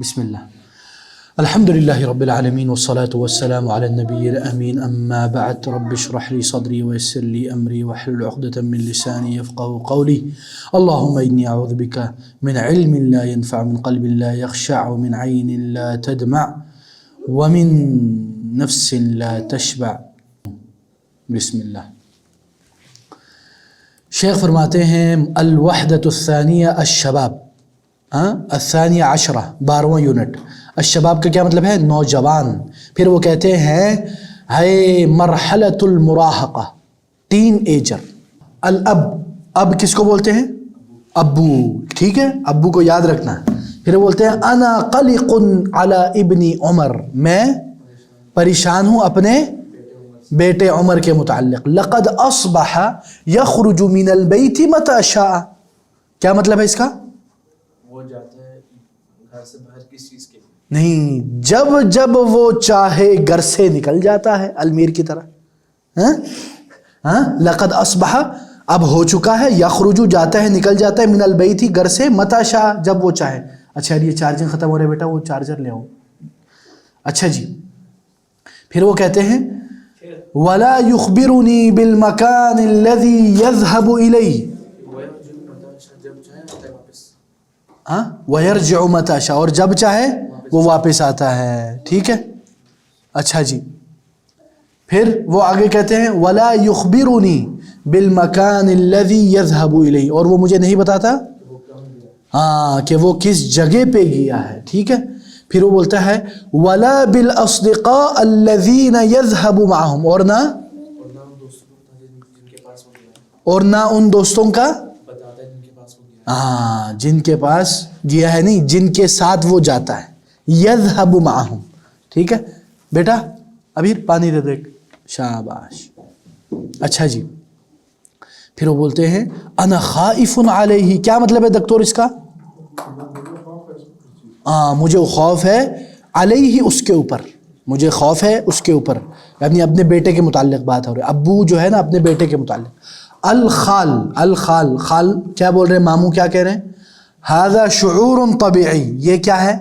بسم اللہ. الحمد للہ رب العالمین والصلاة والسلام علی النبی الامین اما بعد رب اشرح لی صدری ویسر لی امری واحلل عقدۃ من لسانی یفقهوا قولی. اللهم انی اعوذ بک من علم لا ينفع من قلب لا يخشع ومن عین لا تدمع ومن نفس لا تشبع. بسم اللہ. شیخ فرماتے ہیں الوحدۃ الثانیہ الشباب، الثانیہ عشرہ 12واں یونٹ. الشباب کا کیا مطلب ہے؟ نوجوان. پھر وہ کہتے ہیں ہے مرحلۃ المراہقہ، ٹین ایجر. الاب، اب کس کو بولتے ہیں؟ ابو. ٹھیک ہے، ابو کو یاد رکھنا. پھر بولتے ہیں انا قلق علی ابن عمر، میں پریشان ہوں اپنے بیٹے عمر کے متعلق. لقد اصبح یخرج من البیت متی شاء. کیا مطلب ہے اس کا؟ وہ جاتا ہے گھر سے باہر کس چیز کے لیے؟ نہیں، جب وہ چاہے گھر سے نکل جاتا ہے، المیر کی طرح. لقد اصبح، اب ہو چکا ہے، یخرج جاتا ہے، نکل جاتا ہے، من البیت گھر سے، متی شاء جب وہ چاہے. اچھا یہ چارجنگ ختم ہو رہا ہے بیٹا، وہ چارجر لے آؤ. اچھا جی، پھر وہ کہتے ہیں وَلَا يُخْبِرُنِي بِالْمَكَانِ الَّذِي يَذْهَبُ إِلَيْهِ، وَيَرْجِعُ مَتَى شَاءَ، اور جب چاہے وہ واپس آتا ہے. ٹھیک ہے. اچھا جی، پھر وہ آگے کہتے ہیں وَلَا يُخْبِرُنِي بِالْمَكَانِ الَّذِي يَذْهَبُ إِلَيْهِ، اور وہ مجھے نہیں بتاتا کہ وہ کس جگہ پہ گیا ہے. ٹھیک ہے. پھر وہ بولتا ہے وَلَا بِالْأَصْدِقَاءِ الَّذِينَ يَذْهَبُ مَعَهُمْ، اور نہ ان دوستوں کا جن کے پاس گیا ہے، نہیں جن کے ساتھ وہ جاتا ہے. یذہب معہم. ٹھیک ہے بیٹا، ابھی پانی دے دے. شاباش. اچھا جی، پھر وہ بولتے ہیں انا خائف علیہ. کیا مطلب ہے دکتور اس کا؟ مجھے خوف ہے، علیہ اس کے اوپر، مجھے خوف ہے اس کے اوپر، یعنی اپنے بیٹے کے متعلق بات ہو رہی ہے. ابو جو ہے نا اپنے بیٹے کے متعلق. الخال، الخال، خال کیا بول رہے ہیں؟ ماموں کیا کہہ رہے ہیں؟ ھذا شعور طبیعی، یہ کیا ہے؟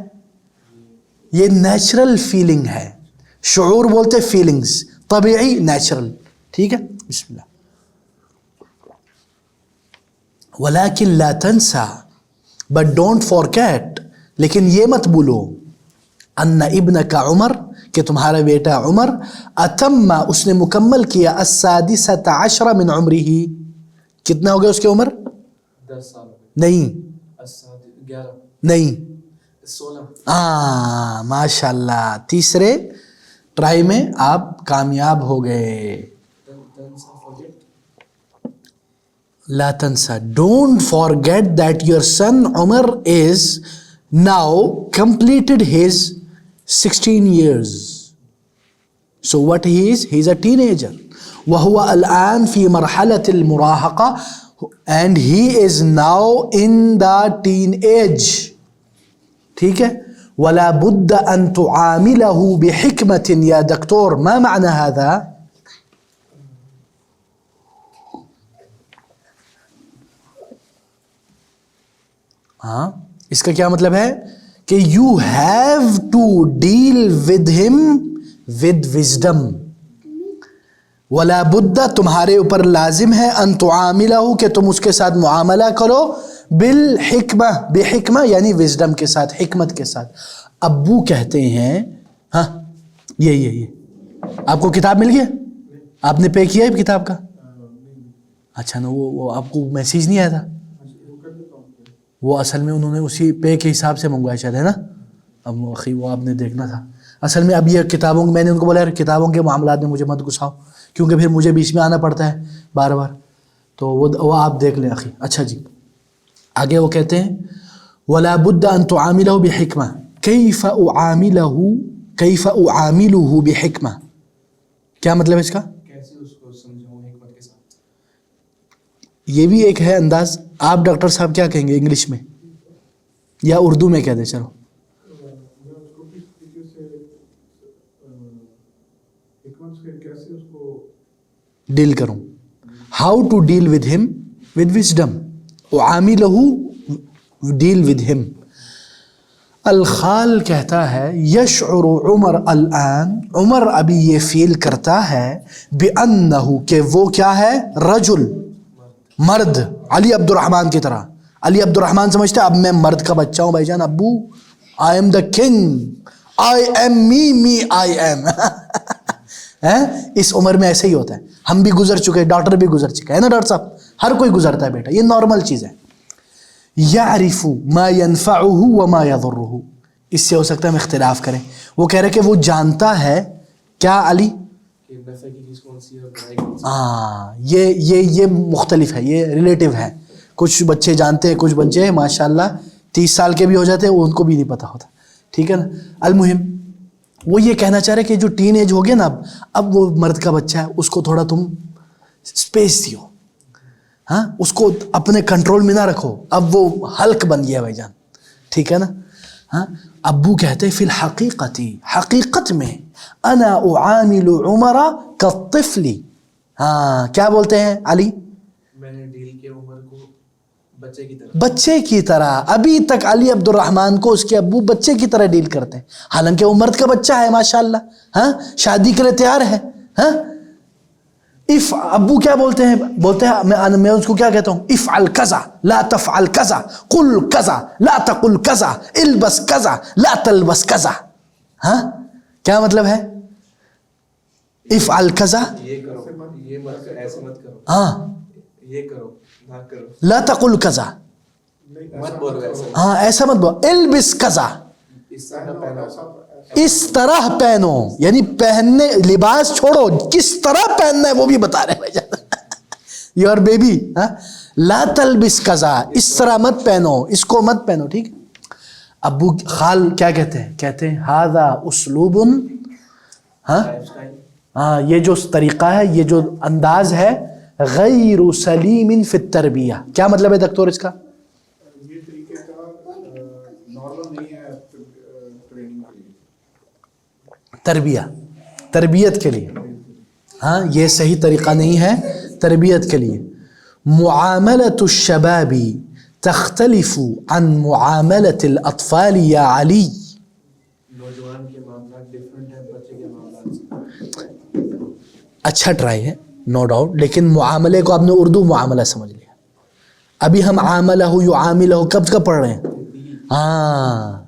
یہ نیچرل فیلنگ ہے. شعور بولتے فیلنگز، طبیعی نیچرل. ٹھیک ہے. بسم اللہ. ولیکن لا تنسا، بٹ ڈونٹ فورگیٹ، لیکن یہ مت بھولو، ان ابنک عمر، کہ تمہارا بیٹا عمر، اتم، اس نے مکمل کیا، السادسۃ عشر من عمرہ، کتنا ہو گیا اس کی عمر؟ 10 سال. نہیں 11 نہیں 16. ماشاء اللہ، تیسرے ٹرائی میں آپ کامیاب ہو گئے. لا تنسا، don't forget that your son Umar is now completed his 16 years. So what he is? He is a teenager. وهو الآن في مرحلة المراهقة, and he is now in the teenage. ٹھیک ہے. ولا بد أن تعامله بحكمة. يا دكتور ما معنى هذا؟ اس کا کیا مطلب ہے؟ کہ you have to deal with ہم ود وزڈم. ولا بد، تمہارے اوپر لازم ہے، ان تعاملہ، کہ تم اس کے ساتھ معاملہ کرو، بالحکمہ، بحکمہ یعنی وزڈم کے ساتھ، حکمت کے ساتھ. ابو کہتے ہیں یہ آپ کو کتاب مل گیا؟ آپ نے پے کیا ہے کتاب کا؟ اچھا نا، وہ آپ کو میسیج نہیں آیا تھا؟ وہ اصل میں انہوں نے اسی پے کے حساب سے منگوایا شاید، ہے نا. اب اخی وہ آپ نے دیکھنا تھا. اصل میں اب یہ کتابوں، میں نے ان کو بولا یار کتابوں کے معاملات میں مجھے مت گھساؤ، کیونکہ پھر مجھے بیچ میں آنا پڑتا ہے بار بار. تو وہ آپ دیکھ لیں اخی. اچھا جی، آگے وہ کہتے ہیں ولا بد ان تعاملہ بحکمہ. کیف اعاملہ بحکمہ، کیا مطلب ہے اس کا؟ کیسے اس کو سمجھاؤں حکمت کے ساتھ. یہ بھی ایک ہے انداز. آپ ڈاکٹر صاحب کیا کہیں گے انگلش میں یا اردو میں کہہ دیں؟ چلو ڈیل کروں. ہاؤ ٹو ڈیل ود ہم ود وزڈم. اعاملہ، ڈیل ود ہم. الخال کہتا ہے یشعر عمر الآن، عمر ابھی یہ فیل کرتا ہے بأنہ کہ وہ کیا ہے، رجل مرد، علی عبد الرحمن کی طرح. علی عبد الرحمن سمجھتے اب میں مرد کا بچہ ہوں بھائی جان، ابو I am the king, I am me I am. اس عمر میں ایسے ہی ہوتا ہے، ہم بھی گزر چکے، ڈاکٹر بھی گزر چکے ہے نا ڈاکٹر صاحب، ہر کوئی گزرتا ہے بیٹا، یہ نارمل چیز ہے. یعرف ما ينفعه وما يضره، اس سے ہو سکتا ہے ہم اختلاف کریں. وہ کہہ رہے کہ وہ جانتا ہے کیا علی، کہ نفع کی چیز کون سی ہے اور برائی کون سی ہے. یہ مختلف ہے، یہ ریلیٹیو ہے. کچھ بچے جانتے ہیں، کچھ بچے ماشاءاللہ 30 سال کے بھی ہو جاتے ہیں، ان کو بھی نہیں پتہ ہوتا. ٹھیک ہے نا. المہم وہ یہ کہنا چاہ رہے کہ جو ٹین ایج ہو گیا نا، اب وہ مرد کا بچہ ہے، اس کو تھوڑا تم اسپیس دیو، ہاں اس کو اپنے کنٹرول میں نہ رکھو، اب وہ ہلک بن گیا بھائی جان. ٹھیک ہے نا. ہاں ابو کہتے فی الحقیقت، حقیقت میں انا اعامل عمر کالطفل. ہاں کیا بولتے ہیں علی، میں نے ڈیل کیا عمر کو بچے کی طرح. بچے کی طرح. ابھی تک علی عبد الرحمن کو اس کے ابو بچے کی طرح ڈیل کرتے ہیں، حالانکہ وہ مرد کا بچہ ہے ماشاءاللہ، ہاں شادی کے لیے تیار ہے. ہاں اف ابو کیا بولتے ہیں، بولتے ہیں میں اس کو کیا کہتا ہوں، افعل کذا لا تفعل کذا، قل کذا لا تقل کذا، البس کذا لا تلبس کذا. ہاں کیا مطلب ہے، افعل کذا یہ کرو، یہ مت کرو، ایسے مت کرو، ہاں یہ کرو نہ کرو، لا تقل کذا، مت بولو ایسے، ہاں ایسا مت بولو، البس کذا اس طرح پہنو، اس طرح پہنو، یعنی پہننے لباس چھوڑو، کس طرح پہننا ہے وہ بھی بتا رہے ہیں. یور بیبی لا تلبس کذا، اس طرح مت پہنو، اس کو مت پہنو. ٹھیک. ابو خال کیا کہتے ہیں، کہتے ہیں ھذا اسلوب، ہاں لائف سٹائل. ہاں یہ جو طریقہ ہے، یہ جو انداز ہے، غیر سلیم فی التربیہ. کیا مطلب ہے دکتور اس کا، یہ طریقے کا نارمل نہیں ہے ٹریننگ کے لیے، تربیت کے لیے. ہاں یہ صحیح طریقہ نہیں ہے تربیت کے لیے. معاملۃ الشباب تختلف عن معاملۃ الاطفال یا علی. نوجوان کے معاملات ڈفرینٹ ہیں بچے کے معاملات سے. اچھا ٹرائی ہے نو ڈاؤٹ، لیکن معاملے کو آپ نے اردو معاملہ سمجھ لیا. ابھی ہم عاملہ یعاملہ کب کا پڑھ رہے ہیں، ہاں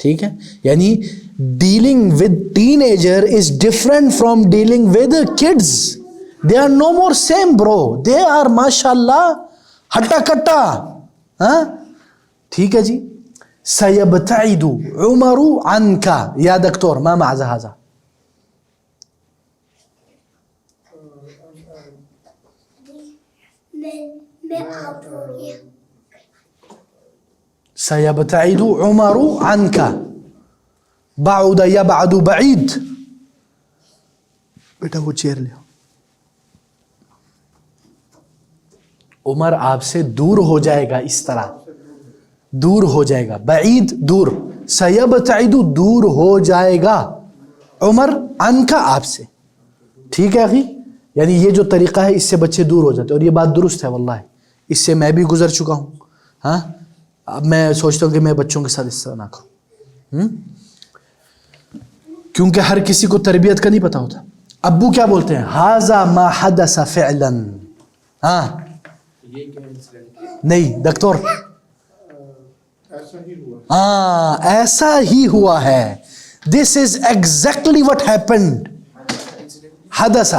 ٹھیک ہے. یعنی dealing with teenager is different from dealing with kids. They are no more same bro, they are ماشاء اللہ ہٹا کٹا. ہاں ٹھیک ہے جی. سیبتعد عمر عنک یا دکتور ما مع هذا، سيبتعد عمر عنك، بعد يبعد بعيد. بیٹا وہ چیئر لے، عمر آپ سے دور ہو جائے گا، اس طرح دور ہو جائے گا. بعید دور، سیبتعد دور ہو جائے گا، عمر عنک آپ سے. ٹھیک ہے اخی. یعنی یہ جو طریقہ ہے اس سے بچے دور ہو جاتے ہیں، اور یہ بات درست ہے واللہ، اس سے میں بھی گزر چکا ہوں. ہاں اب میں سوچتا ہوں کہ میں بچوں کے ساتھ اس طرح نہ کروں، کیونکہ ہر کسی کو تربیت کا نہیں پتہ ہوتا. ابو کیا بولتے ہیں، ھذا ما حدث فعلا. ہاں یہ کیا انسیڈنٹ، نہیں دکتور، ایسا ہی ہوا. ہاں ایسا ہی ہوا ہے. دس از ایگزیکٹلی وٹ ہیپنڈ. حدث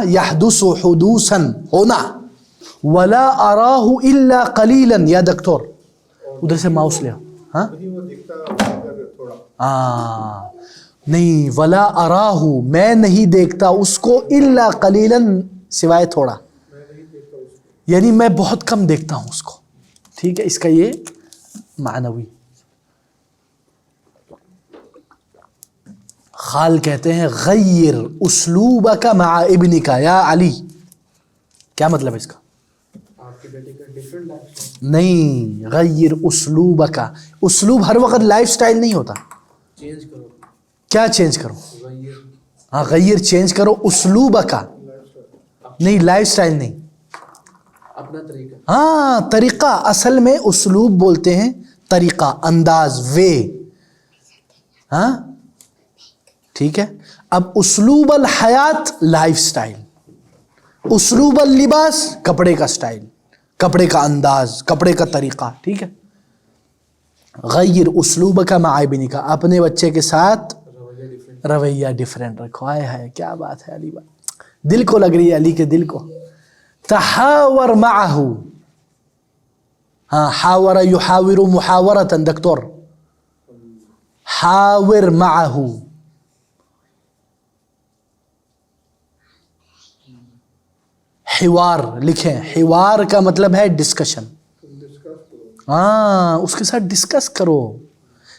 یحدث حدوثا، ہونا. ولا اراہ الا قلیلا یا دکتور ادھر سے ماؤس لے. ہاں وہ دکھتا اگر تھوڑا، نہیں، ولا اراہ میں نہیں دیکھتا اس کو، الا قلیلا سوائے تھوڑا، یعنی میں بہت کم دیکھتا ہوں اس کو. ٹھیک ہے، اس کا یہ معنوی. خال کہتے ہیں غیر اسلوبک مع ابنک یا علی. کیا مطلب ہے اس کا، آپ کے بیٹے کا ڈفرینٹ لائف سٹائل. نہیں، غیر اسلوبک. اسلوب ہر وقت لائف سٹائل نہیں ہوتا. چینج کرو، کیا چینج کرو، غیر ہاں غیر چینج کرو. اسلوبک نہیں، لائف سٹائل نہیں. اپنا طریقہ. ہاں طریقہ، اصل میں اسلوب بولتے ہیں طریقہ, انداز, وے. ہاں ٹھیک ہے. اب اسلوب الحیات لائف سٹائل, اسلوب اللباس کپڑے کا سٹائل, کپڑے کا انداز, کپڑے کا طریقہ. ٹھیک ہے. غیر اسلوبک مع ابنک, اپنے بچے کے ساتھ رویہ ڈیفرنٹ رکھو. آئے ہائے کیا بات ہے علی بھائی, دل کو لگ رہی ہے علی کے دل کو. تحاور معه, ہاں حاور یحاور محاورتا دکتور, حاور معه, حوار لکھیں, حوار کا مطلب ہے ڈسکشن. ہاں اس کے ساتھ ڈسکس کرو.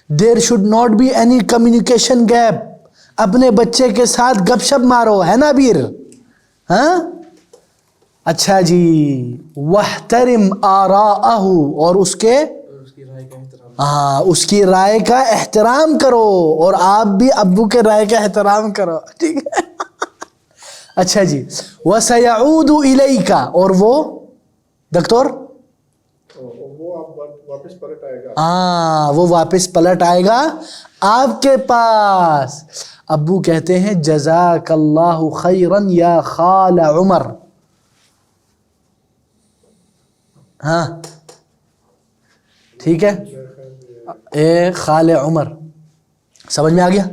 There should not be any communication gap. اپنے بچے کے ساتھ گپ شپ مارو, ہے نا بیر؟ ہاں اچھا جی. واحترم آراءہ, اور اس کے ہاں اس کی رائے کا احترام کرو, اور آپ بھی ابو کے رائے کا احترام کرو. ٹھیک ہے. اچھا جی. وَسَيَعُودُ إِلَيْكَ, اور وہ دکتور وہ آپ واپس پلٹ آئے گا. ہاں وہ واپس پلٹ آئے گا آپ کے پاس. ابو کہتے ہیں جزاک اللہ خیرن یا خال عمر. ہاں ٹھیک ہے. اے خال عمر, سمجھ میں آ گیا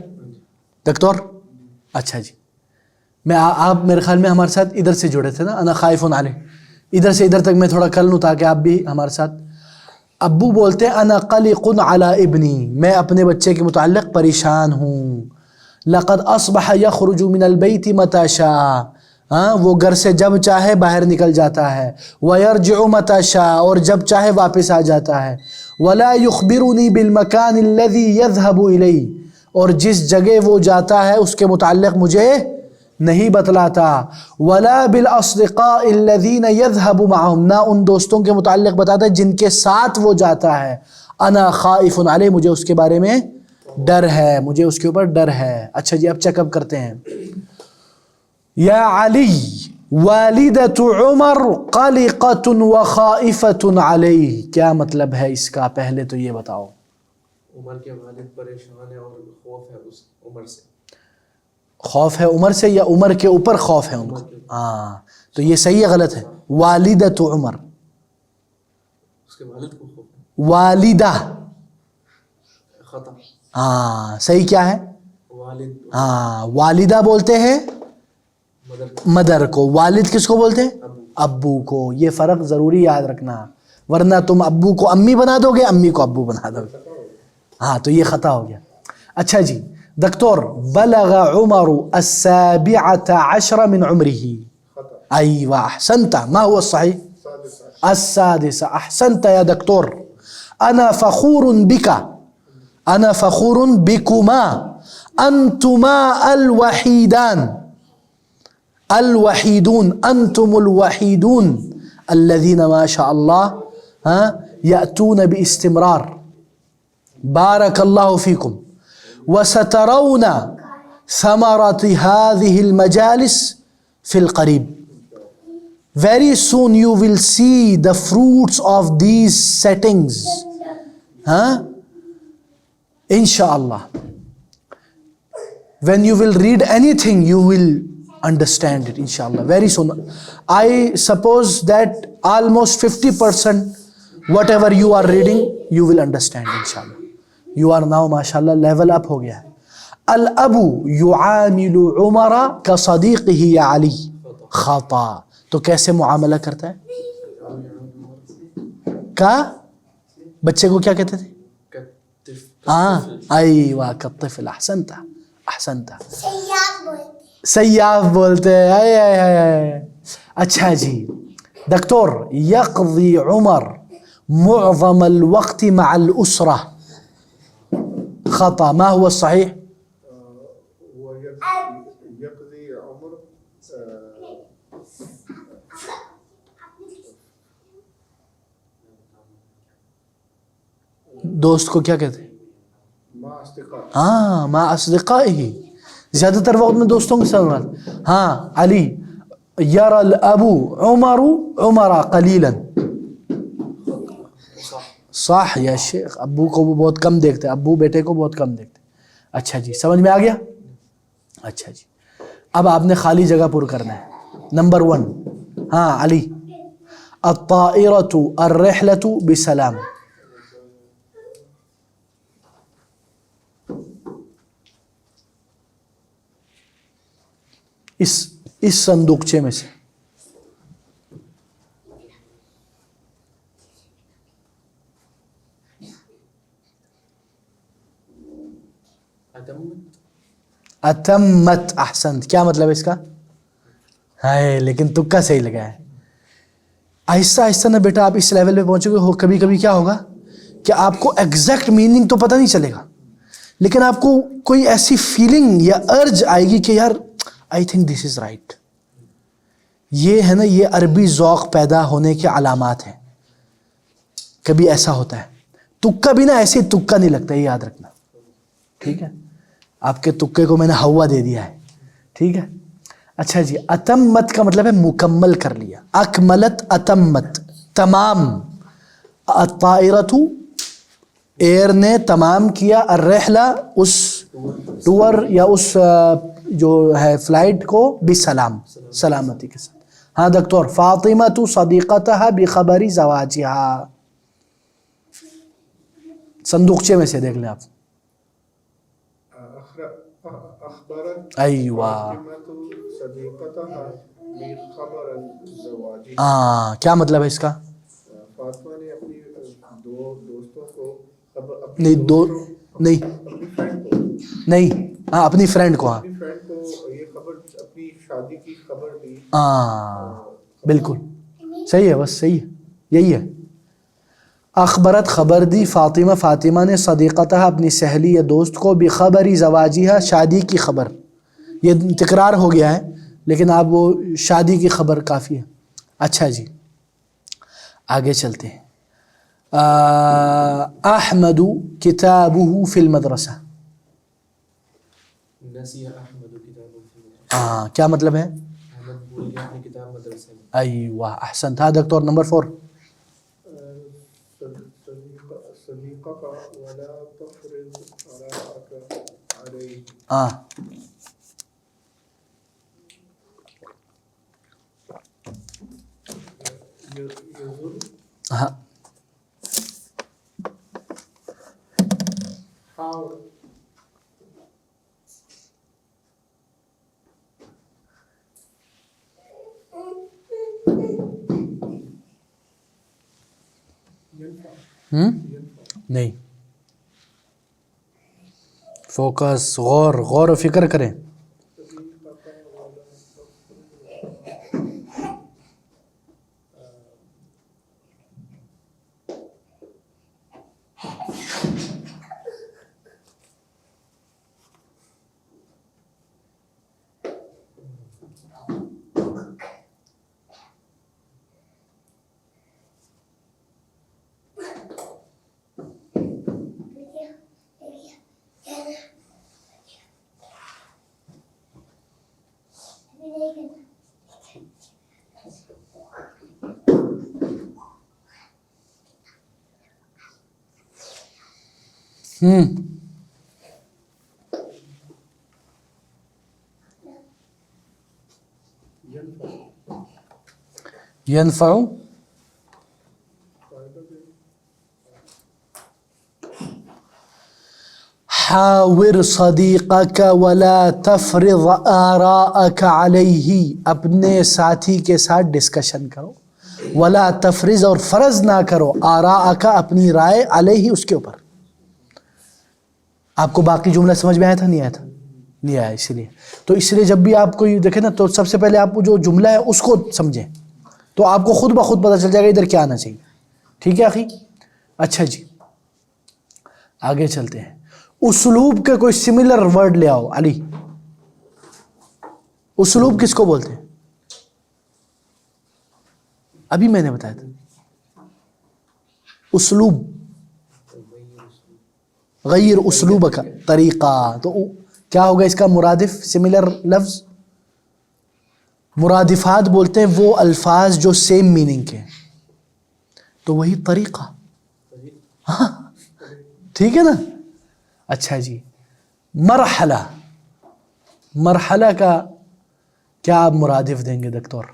دکتور؟ اچھا جی. میں آپ میرے خیال میں ہمارے ساتھ ادھر سے جڑے تھے نا, انا خائف علیہ, ادھر سے ادھر تک میں تھوڑا کر لوں تاکہ آپ بھی ہمارے ساتھ. ابو بولتے ہیں انا قلق علی ابنی, میں اپنے بچے کے متعلق پریشان ہوں. لقد اصبح یخرج من البیت متی شاء, ہاں وہ گھر سے جب چاہے باہر نکل جاتا ہے. ویرجع متی شاء, اور جب چاہے واپس آ جاتا ہے. ولا یخبرنی بالمکان الذی یذهب الیہ, اور جس جگہ وہ جاتا ہے اس کے متعلق مجھے نہیں بتلاتا. ولا بالاصدقاء الذین یذهب معهم, نہ ان دوستوں کے متعلق بتاتا ہے جن کے ساتھ وہ جاتا ہے. انا خائف علیہ, مجھے اس کے بارے میں ڈر ہے, مجھے اس کے اوپر ڈر ہے. اچھا جی اب چیک اپ کرتے ہیں. یا علی والدۃ عمر قلقۃ وخائفۃ علیہ, کیا مطلب ہے اس کا؟ پہلے تو یہ بتاؤ. عمر کے والد پریشان ہے اور خوف ہے اس عمر سے. خوف ہے عمر سے یا عمر کے اوپر خوف ہے ان کو؟ ہاں تو یہ صحیح ہے غلط ہے؟ والدۃ عمر, اس کے والد کو خوف ہے. والدہ, خطا. ہاں صحیح کیا ہے؟ والد ہاں والدہ بولتے ہیں مدر کو, والد کس کو بولتے ہیں؟ ابو کو. یہ فرق ضروری یاد رکھنا, ورنہ تم ابو کو امی بنا دو گے, امی کو ابو بنا دو گے. ہاں تو یہ خطا ہو گیا. اچھا جی دکتور, بلغ عمر 17 من عمره, ایوہ احسنت, ما هو الصحیح؟ 16. احسنت یا دکتور. انا فخور بک, انا فخور بکما, انتما الوحیدان, الوحیدون, انتم الوحیدون الذین ما شاء اللہ یأتون باستمرار. بارک اللہ فیکم. وسترون ثمرة هذه المجالس في القریب. Very soon you will see the fruits of these settings. Inshallah. When you will read anything, you will understand it, inshallah. Very soon. I suppose that almost 50% whatever you are reading, you will understand, inshallah. You are now, mashallah, level up ہو گیا ہے. الابو يعامل عمر كصديقه يا علی. خطا. تو کیسے معاملہ کرتا ہے؟ کا بچے کو کیا کہتے تھے؟ ہاں ایوہ کالطفل. احسنت احسنت. سیاف بولتے ہیں. اچھا جی دکتور, یقضی عمر معظم الوقت مع الاسرہ. خطا. ما هو الصحیح؟ یقضی عمر دوست کو کیا کہتے ہیں؟ مع اصدقاء. ہاں مع اصدقائه, زیادہ تر وقت میں دوستوں کے ساتھ. ہاں علی یرى الابو عمر قلیلا. صح یا شیخ, ابو کو وہ بہت کم دیکھتے ہیں, ابو بیٹے کو بہت کم دیکھتے ہیں. اچھا جی, سمجھ میں آ گیا. اچھا جی, اب آپ نے خالی جگہ پر کرنا ہے. نمبر 1, ہاں علی, الطائرۃ الرحلۃ بسلام. اس صندوقچے میں سے اتمت. احسنت. کیا مطلب ہے اس کا؟ ہے لیکن تکا صحیح لگا ہے. آہستہ آہستہ نا بیٹا آپ اس لیول پہ پہنچو گے. کبھی کبھی کیا ہوگا کہ آپ کو ایگزیکٹ میننگ تو پتہ نہیں چلے گا, لیکن آپ کو کوئی ایسی فیلنگ یا ارج آئے گی کہ یار I think this is right. یہ ہے نا, یہ عربی ذوق پیدا ہونے کے علامات ہیں. کبھی ایسا ہوتا ہے. تکا بھی نا ایسے تکا نہیں لگتا, یہ یاد رکھنا, ٹھیک ہے. آپ کے تکے کو میں نے ہوا دے دیا ہے, ٹھیک ہے. اچھا جی, اتمت کا مطلب ہے مکمل کر لیا. اکملت, اتمت, تمام. الطائرۃ, ایئر نے تمام کیا. الرحلہ, اس ٹور یا اس جو ہے فلائٹ کو, بسلام, سلامتی کے ساتھ. ہاں دکتور. فاطمۃ صدیقتها بخبر زواجها. صندوقچے میں سے دیکھ لیں آپ. اخبرت ایوہ, صدیقتها بخبر الزواج. ہاں کیا مطلب ہے اس کا؟ فاطمہ نے اپنی دو دوستوں کو نہیں, دو نہیں اپنی فرینڈ کو نہیں, ہاں اپنی فرینڈ کو, ہاں اپنی فرینڈ کو یہ خبر, اپنی شادی کی خبر دی. ہاں بالکل صحیح ہے, بس صحیح ہے, یہی ہے. اخبرت, خبر دی. فاطمہ, فاطمہ نے. صدیقتها, اپنی سہیلی یا دوست کو. بخبر زواجها, شادی کی خبر. یہ تکرار ہو گیا ہے لیکن آپ وہ شادی کی خبر کافی ہے. اچھا جی, آگے چلتے ہیں. احمد کتابه فی المدرسہ. نسی احمد کتابه فی المدرسہ. ہاں کیا مطلب ہے؟ احمد بھول گیا اپنی کتاب مدرسے میں. ایوہ احسنت. ہاں دکتور. نمبر 4, صدیقہ کا ولا تفرض آراءک علیہ. ہاں ہاں نہیں, فوکس, غور و فکر کریں. ينفع حاور صدیقک ولا تفرض آراءک علیہ. اپنے ساتھی کے ساتھ ڈسکشن کرو. ولا تفرض, اور فرض نہ کرو. آراءک, اپنی رائے. علیہ, اس کے اوپر. آپ کو باقی جملہ سمجھ میں آیا تھا, نہیں آیا تھا؟ نہیں آیا. اس لیے جب بھی آپ کو یہ دیکھیں نا تو سب سے پہلے آپ کو جو جملہ ہے اس کو سمجھیں, تو آپ کو خود بخود پتہ چل جائے گا ادھر کیا آنا چاہیے. ٹھیک ہے اخی؟ اچھا جی, آگے چلتے ہیں. اسلوب کے کوئی سملر ورڈ لے آؤ. علی, اسلوب کس کو بولتے ہیں؟ ابھی میں نے بتایا تھا. اسلوب, غیر اسلوب کا طریقہ. تو کیا ہوگا اس کا مرادف سملر لفظ؟ مرادفات بولتے ہیں وہ الفاظ جو سیم میننگ کے, تو وہی طریقہ. ہاں ٹھیک ہے نا. اچھا جی, مرحلہ, مرحلہ کا کیا آپ مرادف دیں گے دکتور؟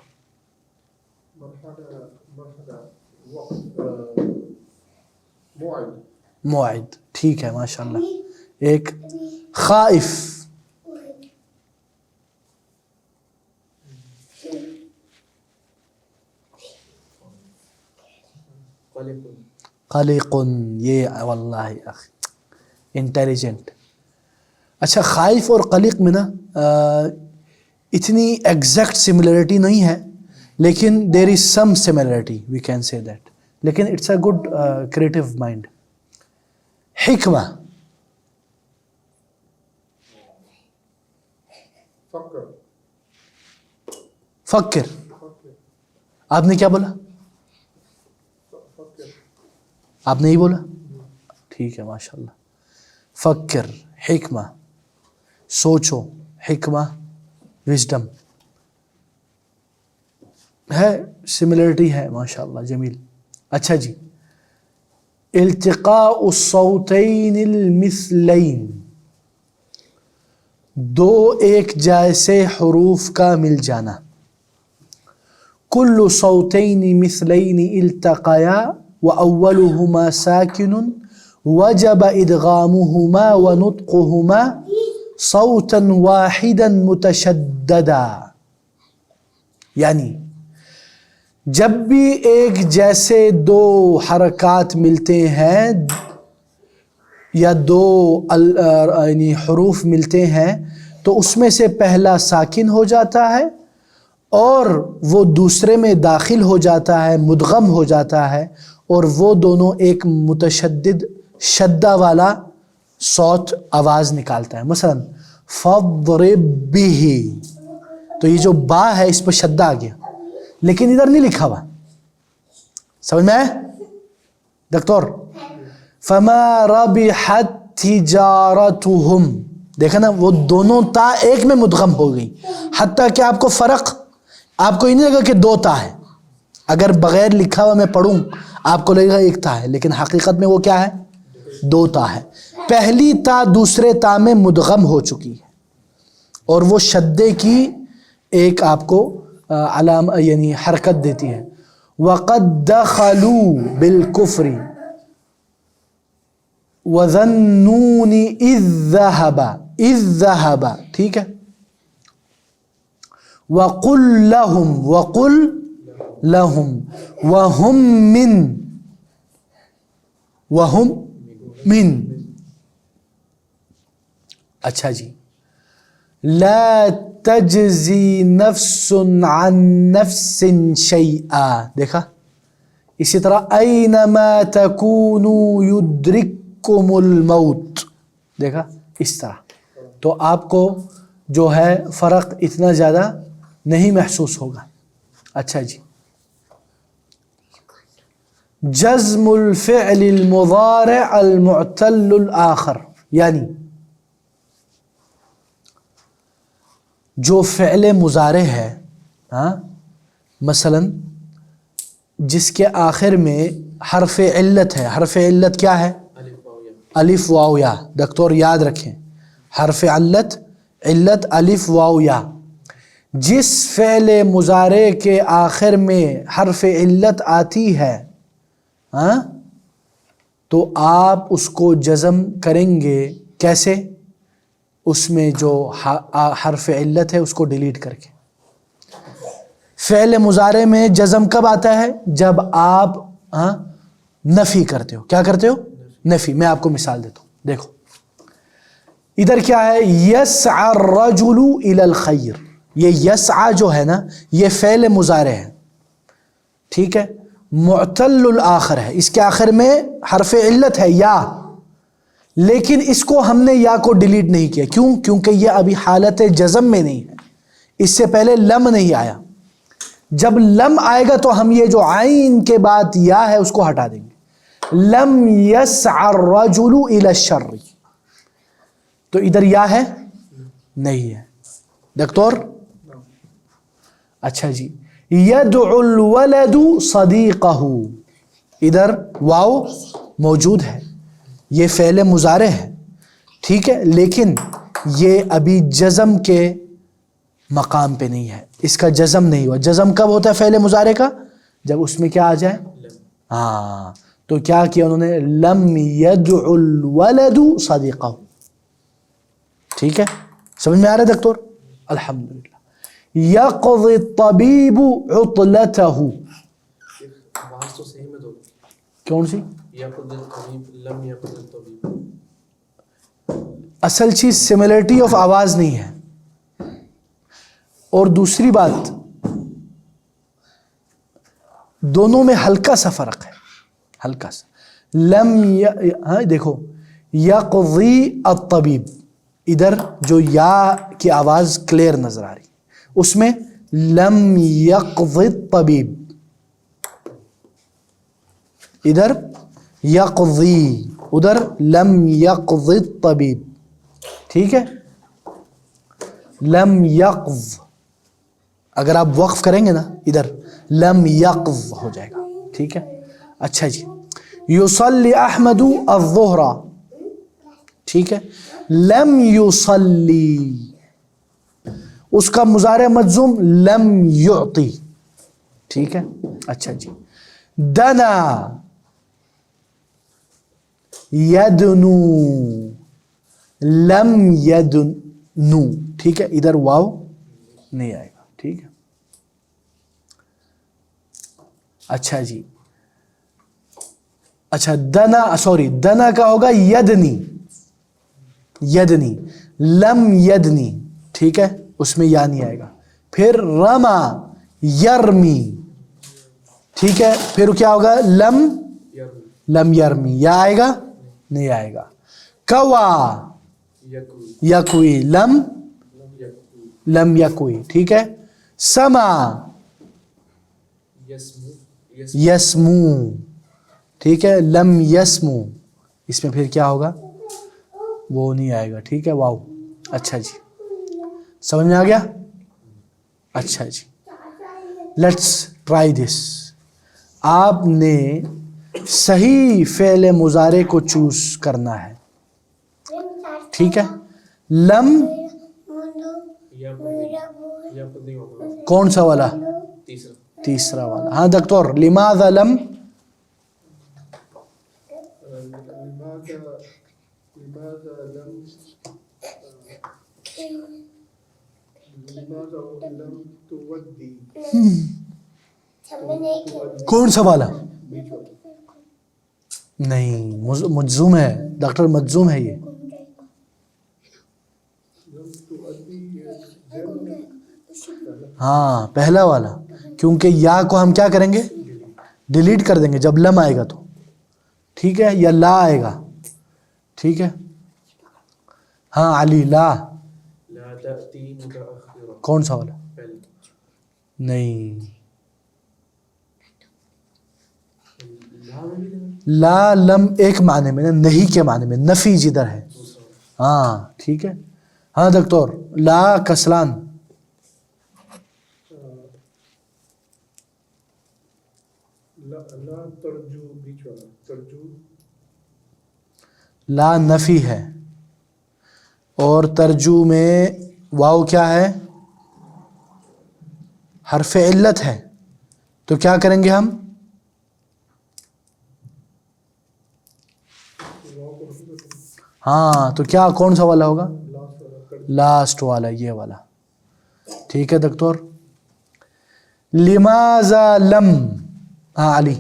موعد, ٹھیک ہے ماشاء اللہ. ایک خائف, قلق, یہ واللہ اخی انٹیلیجنٹ. اچھا خائف اور قلق میں نا اتنی ایگزیکٹ سملرٹی نہیں ہے, لیکن there is some similarity we can say that, لیکن it's a good creative mind. حکمہ, فکر, آپ نے کیا بولا؟ آپ نے ہی بولا, ٹھیک ہے ماشاء اللہ. فکر, حکمہ, سوچو, حکمہ, وزڈم ہے, سملرٹی ہے ماشاء اللہ, جمیل. اچھا جی, التقاء الصوتین المثلین, دو ایک جیسے حروف کا مل جانا. کل صوتین مثلین التقیا واولهما ساکن وجب ادغامهما ونطقهما صوتا واحدا متشددا. یعنی جب بھی ایک جیسے دو حرکات ملتے ہیں یا دو یعنی حروف ملتے ہیں تو اس میں سے پہلا ساکن ہو جاتا ہے اور وہ دوسرے میں داخل ہو جاتا ہے, مدغم ہو جاتا ہے, اور وہ دونوں ایک متشدد شدہ والا صوت آواز نکالتا ہے. مثلا فَضْرِبْ بِهِ, تو یہ جو با ہے اس پہ شدہ آ گیا, لیکن ادھر نہیں لکھا ہوا, سمجھ میں آئے دکتور؟ فَمَا رَبِحَتْ تِجَارَتُهُمْ, دیکھا نا وہ دونوں تا ایک میں مدغم ہو گئی, حتیٰ کہ آپ کو فرق, آپ کو ہی نہیں لگا کہ دو تا ہے. اگر بغیر لکھا ہوا میں پڑھوں آپ کو لگے گا ایک تا ہے, لیکن حقیقت میں وہ کیا ہے؟ دو تا ہے. پہلی تا دوسرے تا میں مدغم ہو چکی ہے اور وہ شدے کی ایک آپ کو علامہ یعنی حرکت دیتی ہے. وَقَدْ دَخَلُوا بِالْكُفْرِ وَظَنُّونِ إِذْ ذَهَبَ, ٹھیک ہے. وَقُلْ لَهُمْ وَهُمْ مِنْ. اچھا جی, لا تجزی نفس عن نفس شیئا, دیکھا. اسی طرح اینما تکونوا یدرککم الموت, دیکھا اس طرح. تو آپ کو جو ہے فرق اتنا زیادہ نہیں محسوس ہوگا. اچھا جی, جزم الفعل المضارع المعتل الآخر, یعنی جو فعل مضارع ہے مثلا جس کے آخر میں حرف علت ہے. حرف علت کیا ہے؟ الف واو یا. دکتور یاد رکھیں, حرف علت الف واو یا. جس فعل مضارع کے آخر میں حرف علت آتی ہے تو آپ اس کو جزم کریں گے. کیسے؟ اس میں جو حرف علت ہے اس کو ڈیلیٹ کر کے. فعل مضارع میں جزم کب آتا ہے؟ جب آپ نفی کرتے ہو. کیا کرتے ہو؟ نفی. میں آپ کو مثال دیتا ہوں, دیکھو ادھر کیا ہے؟ یسعى الرجل الى الخیر. یہ یسعى جو ہے نا یہ فعل مضارع ہے, ٹھیک ہے, معتل الآخر ہے. اس کے آخر میں حرف علت ہے یا, لیکن اس کو ہم نے یا کو ڈیلیٹ نہیں کیا. کیوں؟ کیونکہ یہ ابھی حالت جزم میں نہیں ہے, اس سے پہلے لم نہیں آیا. جب لم آئے گا تو ہم یہ جو عین کے بعد یا ہے اس کو ہٹا دیں گے. لم یسعى الرجل الى الشر, تو ادھر یا ہے نہیں ہے دکتور. اچھا جی, یدعو الولد صدیقہ, ادھر واو موجود ہے، یہ فعل مضارع ہے، ٹھیک ہے، لیکن یہ ابھی جزم کے مقام پہ نہیں ہے، اس کا جزم نہیں ہوا. جزم کب ہوتا ہے فعل مضارع کا؟ جب اس میں کیا آ جائے. ہاں تو کیا کیا انہوں نے؟ لم يدع الولد صديقه. ٹھیک ہے، سمجھ میں آ رہا ہے دکتور؟ الحمدللہ. يقضي الطبيب عطلته. آواز تو صحیح میں دو. کون سی؟ یقض الطبیب لم یقض الطبیب. اصل چیز سملرٹی آف آواز نہیں ہے. اور دوسری بات دونوں میں ہلکا سا فرق ہے، ہلکا سا. ہاں دیکھو یقضی الطبیب، ادھر جو یا کی آواز کلیئر نظر آ رہی، اس میں لم یقضی الطبیب، ادھر یقضی، ادھر لم یقضی الطبیب. ٹھیک ہے، لم یقض، اگر آپ وقف کریں گے نا ادھر لم یقض ہو جائے گا. ٹھیک ہے. اچھا جی، یصلی احمد الظہر. ٹھیک ہے، لم یصلی، اس کا مضارع مجزوم لم یعطی. ٹھیک ہے. اچھا جی، دنا یدنو، لم یدنو. ٹھیک ہے، ادھر واو نہیں آئے گا. ٹھیک ہے. اچھا جی، اچھا دنا، سوری دنا کا ہوگا یدنی، یدنی، لم یدنی. ٹھیک ہے، اس میں یا نہیں آئے گا. پھر رما یرمی. ٹھیک ہے، پھر کیا ہوگا؟ لم یرمی، یا آئے گا؟ نہیں آئے گا. کوا یکوی، لم یکوی. ٹھیک ہے. سما یسمو. ٹھیک ہے، لم یسمو، اس میں پھر کیا ہوگا؟ وہ نہیں آئے گا. ٹھیک ہے، واو. اچھا جی، سمجھ میں آ گیا؟ اچھا جی، لیٹس ٹرائی دس. آپ نے صحیح فعل مضارع کو چوز کرنا ہے. ٹھیک ہے. لم کون سا والا؟ تیسرا والا. ہاں دکتور، لماذا لم؟ کون سا والا؟ نہیں، مجزوم ہے ڈاکٹر، مجزوم ہے یہ. ہاں پہلا والا، کیونکہ یا کو ہم کیا کریں گے؟ ڈیلیٹ کر دیں گے جب لم آئے گا تو. ٹھیک ہے، یا لا آئے گا. ٹھیک ہے. ہاں علی، لا کون سا والا؟ نہیں، لا لم ایک معنی میں، نہیں کے معنی میں، نفی جدھر ہے. ہاں ٹھیک ہے. ہاں دکتور، لا کسلان. لا نفی ہے، اور ترجو میں واو کیا ہے؟ حرف علت ہے. تو کیا کریں گے ہم؟ ہاں تو کیا کون سا والا ہوگا؟ لاسٹ والا، یہ والا. ٹھیک ہے دکتور. لماذا لم، ہاں علی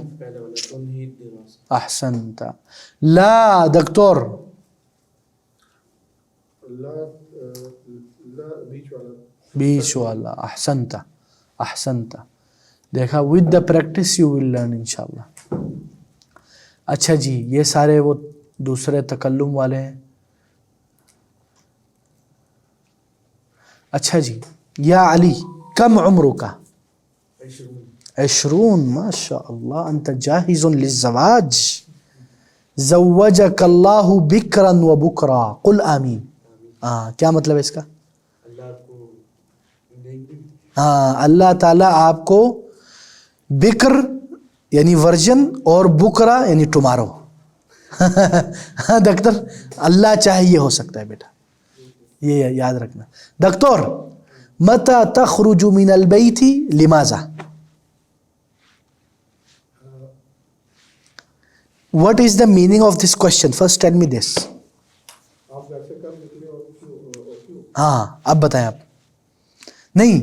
احسنت. لا دکتور، بیچ والا. احسنت، احسنت. دیکھا، with the practice you will learn انشاءاللہ. اچھا جی، یہ سارے وہ دوسرے تکلم والے ہیں. اچھا جی، یا علی کم عمرو کا؟ 20. ما شاء اللہ، انت جاہز للزواج. زوجک اللہ بکرا و بکرا، قل آمین. کیا مطلب ہے اس کا؟ ہاں، اللہ تعالیٰ آپ کو بکر یعنی ورجن اور بکرا یعنی ٹمارو ہاں دکتور اللہ چاہے یہ ہو سکتا ہے بیٹا, یہ یاد رکھنا. دکتور متى تخرج من البيت لماذا؟ What is the meaning of this question? First tell me this. آپ گھر سے کب نکلے اور کیوں؟ ہاں اب بتائیں آپ. نہیں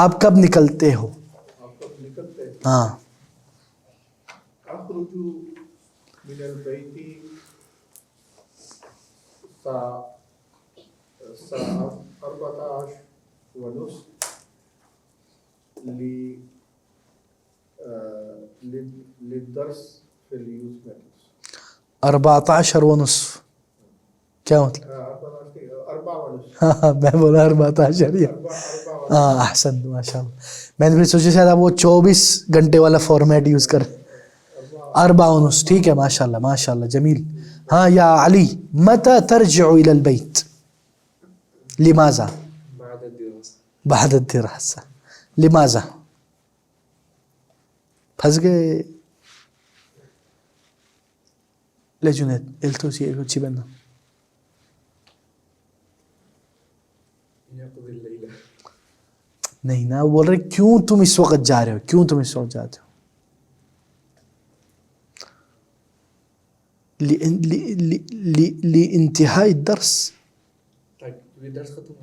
آپ کب نکلتے ہو؟ آپ کب نکلتے ہیں؟ ہاں اخرج من البیت الساعة 14:30 للدرس في اليوث ميترز. 14:30 کیا مطلب؟ 4:30. ہاں میں بولا 14 ہاں احسن ماشاء اللہ. میں نے بھی سوچا شاید آپ وہ 24 گھنٹے والا فارمیٹ یوز کر 4:30 ٹھیک ہے ماشاء اللہ ماشاء اللہ جمیل. ہاں یا علی متى ترجع الى البيت لماذا؟ بعد الدراسة. لماذا؟ پھنس گئے لے جنید التوسی اچھی بننا. نہیں نا وہ بول رہے کیوں تم اس وقت جا رہے ہو, کیوں تم اس وقت جاتے ہو؟ لانتہاء الدرس.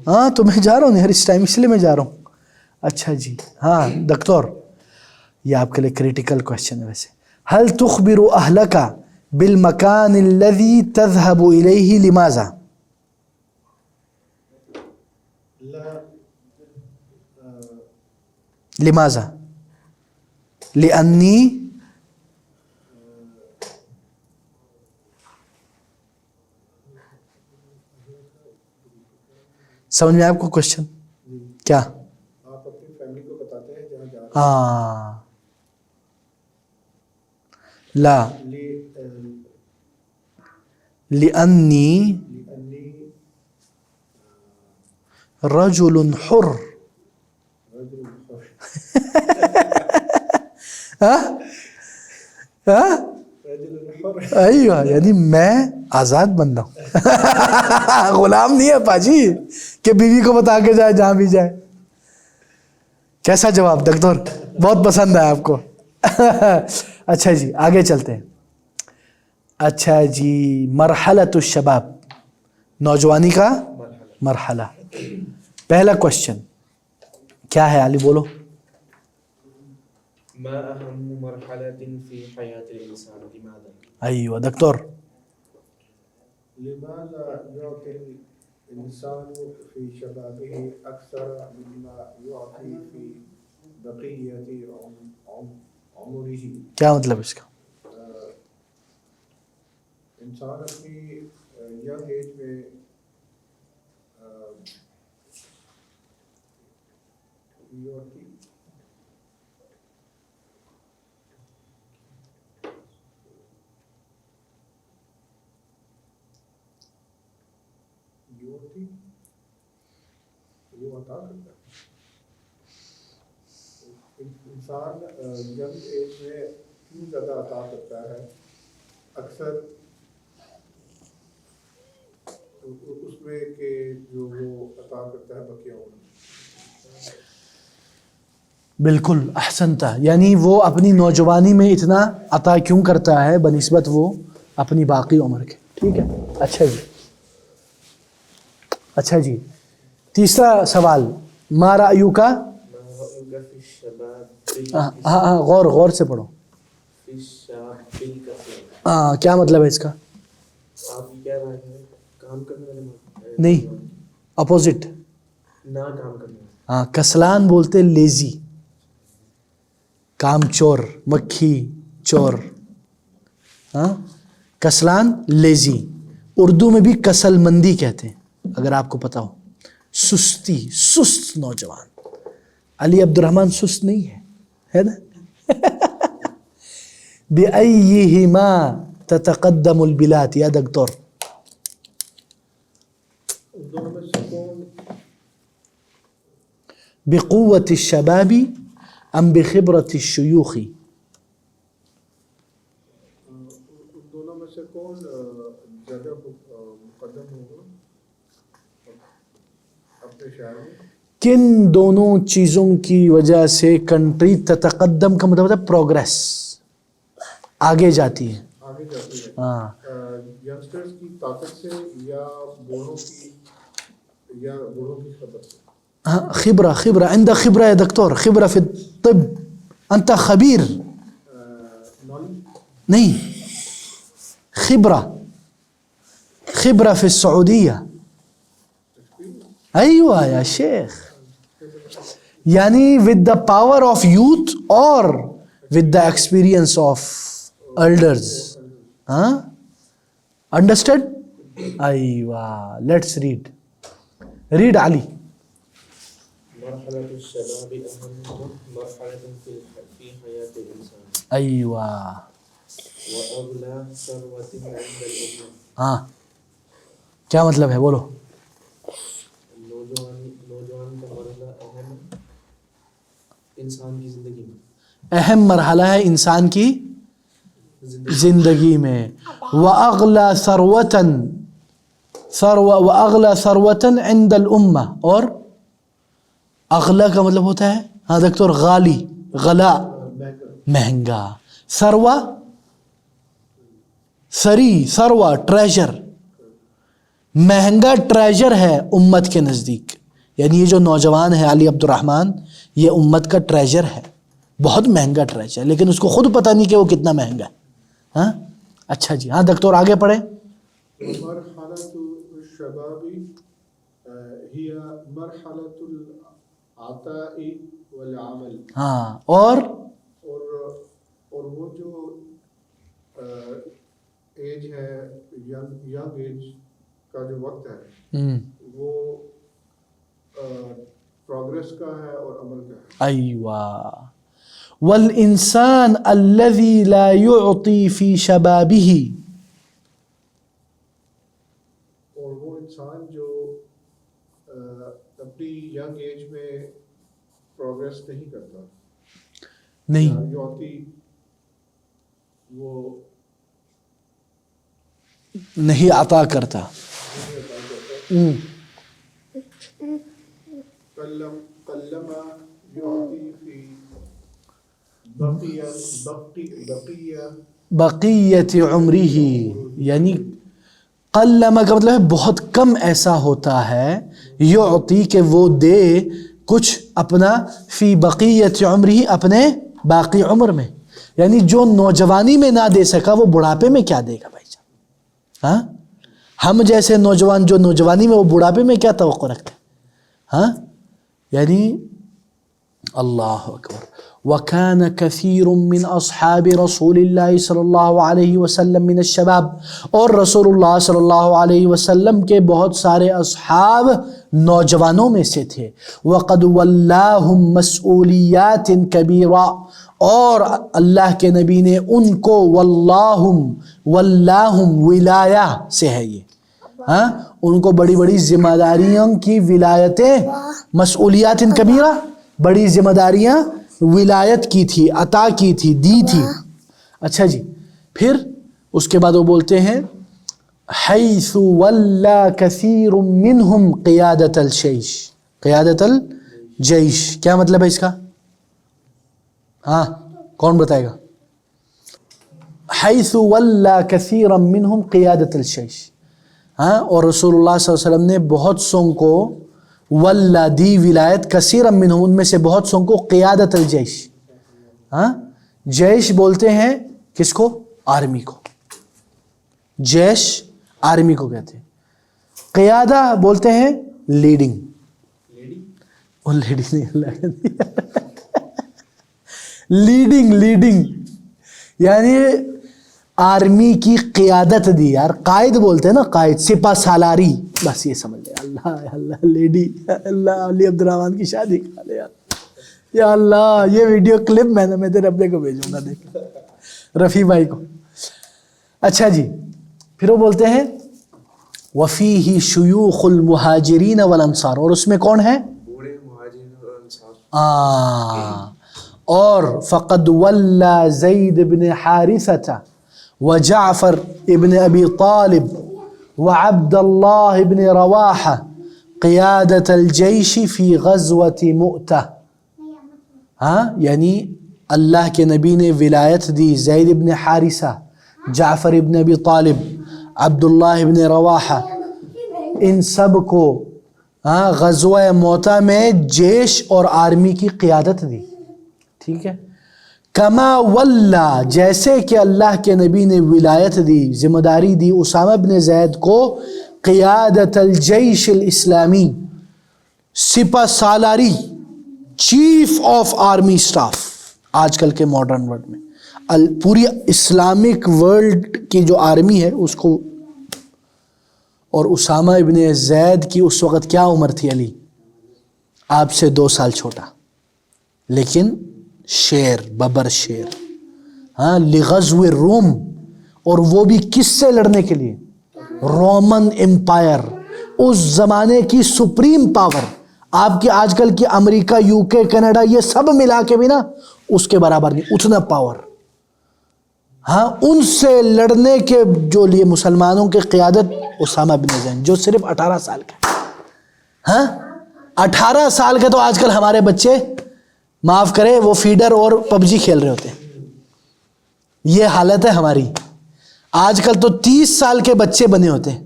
ہاں تو میں جا رہا ہوں یار اس ٹائم, اس لیے میں جا رہا ہوں. اچھا جی ہاں دکتور یہ آپ کے لیے کریٹیکل کوشچن ہے ویسے. هل تخبر اهلك بالمكان الذي تذهب اليه لماذا؟ لماذا؟ لأني سمجھ میں آپ کو کوشچن کیا؟ آپ اپنی فیملی کو بتاتے ہیں جہاں جا رہے ہاں لا لأني رجل حر. ایوہ یعنی میں آزاد بندہ ہوں غلام نہیں ہے پاجی کہ بیوی کو بتا کے جائے جہاں بھی جائے. کیسا جواب دکتور, بہت پسند ہے آپ کو. اچھا جی آگے چلتے ہیں. اچھا جی مرحلۃ الشباب, نوجوانی کا مرحلہ. پہلا کوشچن کیا ہے علی بولو. ما اہم مرحلۃ فی حیات الانسان لماذا؟ ایوہ دکتور. لماذا يعطي الإنسان في شبابه أكثر مما يعطي في بقية عمره؟ کیا مطلب اس کا؟ انسان اپنی ینگ ایج میں وہ عطا کرتا ہے. انسان ینگ ایج میں کیوں زیادہ عطا کرتا ہے اکثر اس میں کہ جو وہ عطا کرتا ہے بقیہ عمر. بالکل احسنتا, یعنی وہ اپنی نوجوانی میں اتنا عطا کیوں کرتا ہے بنسبت وہ اپنی باقی عمر کے. ٹھیک ہے اچھا جی. اچھا جی تیسرا سوال ما رأیک کا. ہاں غور سے پڑھو. ہاں کیا مطلب ہے اس کا؟ آپ کہہ رہے ہیں کام کرنے والے نہیں اپوزٹ نہ کام کرنے والے. ہاں کسلان بولتے لیزی, کام چور, مکھی چور. ہاں کسلان لیزی, اردو میں بھی کسل مندی کہتے ہیں اگر آپ کو پتا ہو. سستی, سست نوجوان. علی عبد الرحمن سست نہیں ہے نا. بِأَيِّهِمَا تَتَقَدَّمُ الْبِلَادِ یا دکتور. دونوں میں سے کون بِقُوَّةِ الشَّبَابِ ام بِخِبْرَةِ الشُّيُوخِ. دونوں میں سے کون کون زیادہ مقدم ہوگا اپنے شہر میں؟ کن دونوں چیزوں کی وجہ سے کنٹری تتقدم کا مطلب ہے پروگریس، آگے جاتی ہے. آگے جاتی ہے ہاں ینگسٹرز کی طاقت سے یا بوڑھوں کی خبر سے؟ خبرة عندك خبرة يا دكتور، خبرة في الطب، أنت خبير. نالج نہیں، خبرة في السعودية. أيوة يا شيخ، يعني with the power of youth or with the experience of elders. huh? Understood? أيوة. Let's read علي. مرحلة الشباب أهم مرحلة في حياة الإنسان. أيوة. وأغلى ثروة عند الأمة. ہاں کیا مطلب ہے بولو. نوجوان کا مرحلہ اہم انسان کی زندگی میں، اہم مرحلہ ہے انسان کی زندگی میں. وَأَغْلَى ثَرْوَةً عِنْدَ الْأُمَّةِ، اور اغلا کا مطلب ہوتا ہے ہاں دکتور غالی، غلا مہنگا، ثروہ ثروہ ٹریجر، مہنگا ٹریجر ہے امت کے نزدیک. یعنی یہ جو نوجوان ہے علی عبد الرحمن، یہ امت کا ٹریجر ہے، بہت مہنگا ٹریجر، لیکن اس کو خود پتہ نہیں کہ وہ کتنا مہنگا ہے. ہاں اچھا جی، ہاں دکتور آگے پڑھیں. مرحلة الشباب هي مرحلة العطاء والعمل. ہاں اور وہ جو ایج ہے، ینگ ایج کا جو وقت ہے وہ پروگریس کا ہے اور عمل کا ہے. ایوہ. والانسان الذي لا يعطي في شبابه، اور وہ انسان جو اپنی ینگ ایج میں پروگریس نہیں کرتا، نہیں یعطی وہ نہیں عطا کرتا. قلما یعطی فی بقیت عمرہ، یعنی قلما کا مطلب ہے بہت کم ایسا ہوتا ہے، یعطی کہ وہ دے کچھ اپنا، فی بقیت عمرہ اپنے باقی عمر میں. یعنی جو نوجوانی میں نہ دے سکا وہ بڑھاپے میں کیا دے گا بھائی جان. ہاں ہم جیسے نوجوان جو نوجوانی میں، وہ بڑھاپے میں کیا توقع رکھتے ہیں. ہاں یعنی اللہ اکبر. وَكَانَ كَثِيرٌ مِّنْ أَصْحَابِ رَسُولِ اللَّهِ صلی اللہ علیہ وسلم من الشباب، اور رسول اللہ صلی اللہ علیہ وسلم کے بہت سارے اصحاب نوجوانوں میں سے تھے. وَقَدْ وَلَّاهُمْ مَسْئُولِيَّاتٍ كَبِيرًا، اور اللہ کے نبی نے ان کو وَلَّاهُمْ ولایہ سے ہے یہ، ہاں ان کو بڑی بڑی ذمہ داریوں کی ولایتیں، مسئولیات کبیرہ، بڑی ذمہ داریاں ولایت کی تھی، عطا کی تھی، دی تھی. اچھا جی، پھر اس کے بعد وہ بولتے ہیں حیث ولا کثیر منہم قیادت الجیش. قیادت الجیش کیا مطلب ہے اس کا؟ ہاں کون بتائے گا؟ حیث ولا کثیر منہم قیادت الجیش. ہاں اور رسول اللہ صلی اللہ علیہ وسلم نے بہت سوں کو ولا دی ولایت، کثیر منہم ان میں سے بہت سوں کو، قیادت الجیش. ہاں جیش بولتے ہیں کس کو؟ آرمی کو. جیش آرمی کو کہتے ہیں. قیادہ بولتے ہیں لیڈنگ. وہ لیڈنگ نہیں، اللہ لیڈنگ یعنی آرمی کی قیادت دی. یار قائد بولتے ہیں نا، قائد، سپہ سالاری، بس یہ سمجھ لے. اللہ اللہ لیڈی، اللہ علی عبد الرحمن کی شادی کھا لے یار. یا اللہ یہ ویڈیو کلپ میں تیرے اپنے کو بھیجوں گا، دیکھ رفیع بھائی کو. اچھا جی، پھر وہ بولتے ہیں وفیہ شیوخ المہاجرین والانصار، اور اس میں کون ہے؟ بوڑھے مہاجرین اور انصار. اور فقد ولا زید بن حارثہ، وجعفر ابن ابی طالب وعبد اللہ ابن رواحہ قیادت الجیش فی غزوۃ مؤتہ. ہاں یعنی اللہ کے نبی نے ولایت دی زید ابن حارثہ، جعفر ابن ابی طالب، عبداللہ ابن رواحہ، ان سب کو غزوہ موتہ میں جیش اور آرمی کی قیادت دی. ٹھیک ہے. کما ولا، جیسے کہ اللہ کے نبی نے ولایت دی، ذمہ داری دی اسامہ بن زید کو قیادت Aljaish الاسلامی، سپہ سالاری، chief of army staff. آج کل کے ماڈرن ورلڈ میں پوری اسلامک ورلڈ کی جو آرمی ہے اس کو. اور اسامہ ابن زید کی اس وقت کیا عمر تھی علی؟ آپ سے 2 سال چھوٹا، لیکن شیر، ببر شیر. ہاں لغزو الروم، اور وہ بھی کس سے لڑنے کے لیے؟ رومن امپائر، اس زمانے کی سپریم پاور. آپ کی آج کل کی امریکہ، یو کے، کینیڈا، یہ سب ملا کے بھی نا اس کے برابر نہیں، اتنا پاور. ہاں ان سے لڑنے کے جو لیے مسلمانوں کی قیادت اسامہ بن زید، جو صرف 18 سال کا. ہاں 18 سال کے تو آج کل ہمارے بچے معاف کرے وہ فیڈر اور پب جی کھیل رہے ہوتے ہیں. یہ حالت ہے ہماری. آج کل تو 30 سال کے بچے بنے ہوتے ہیں،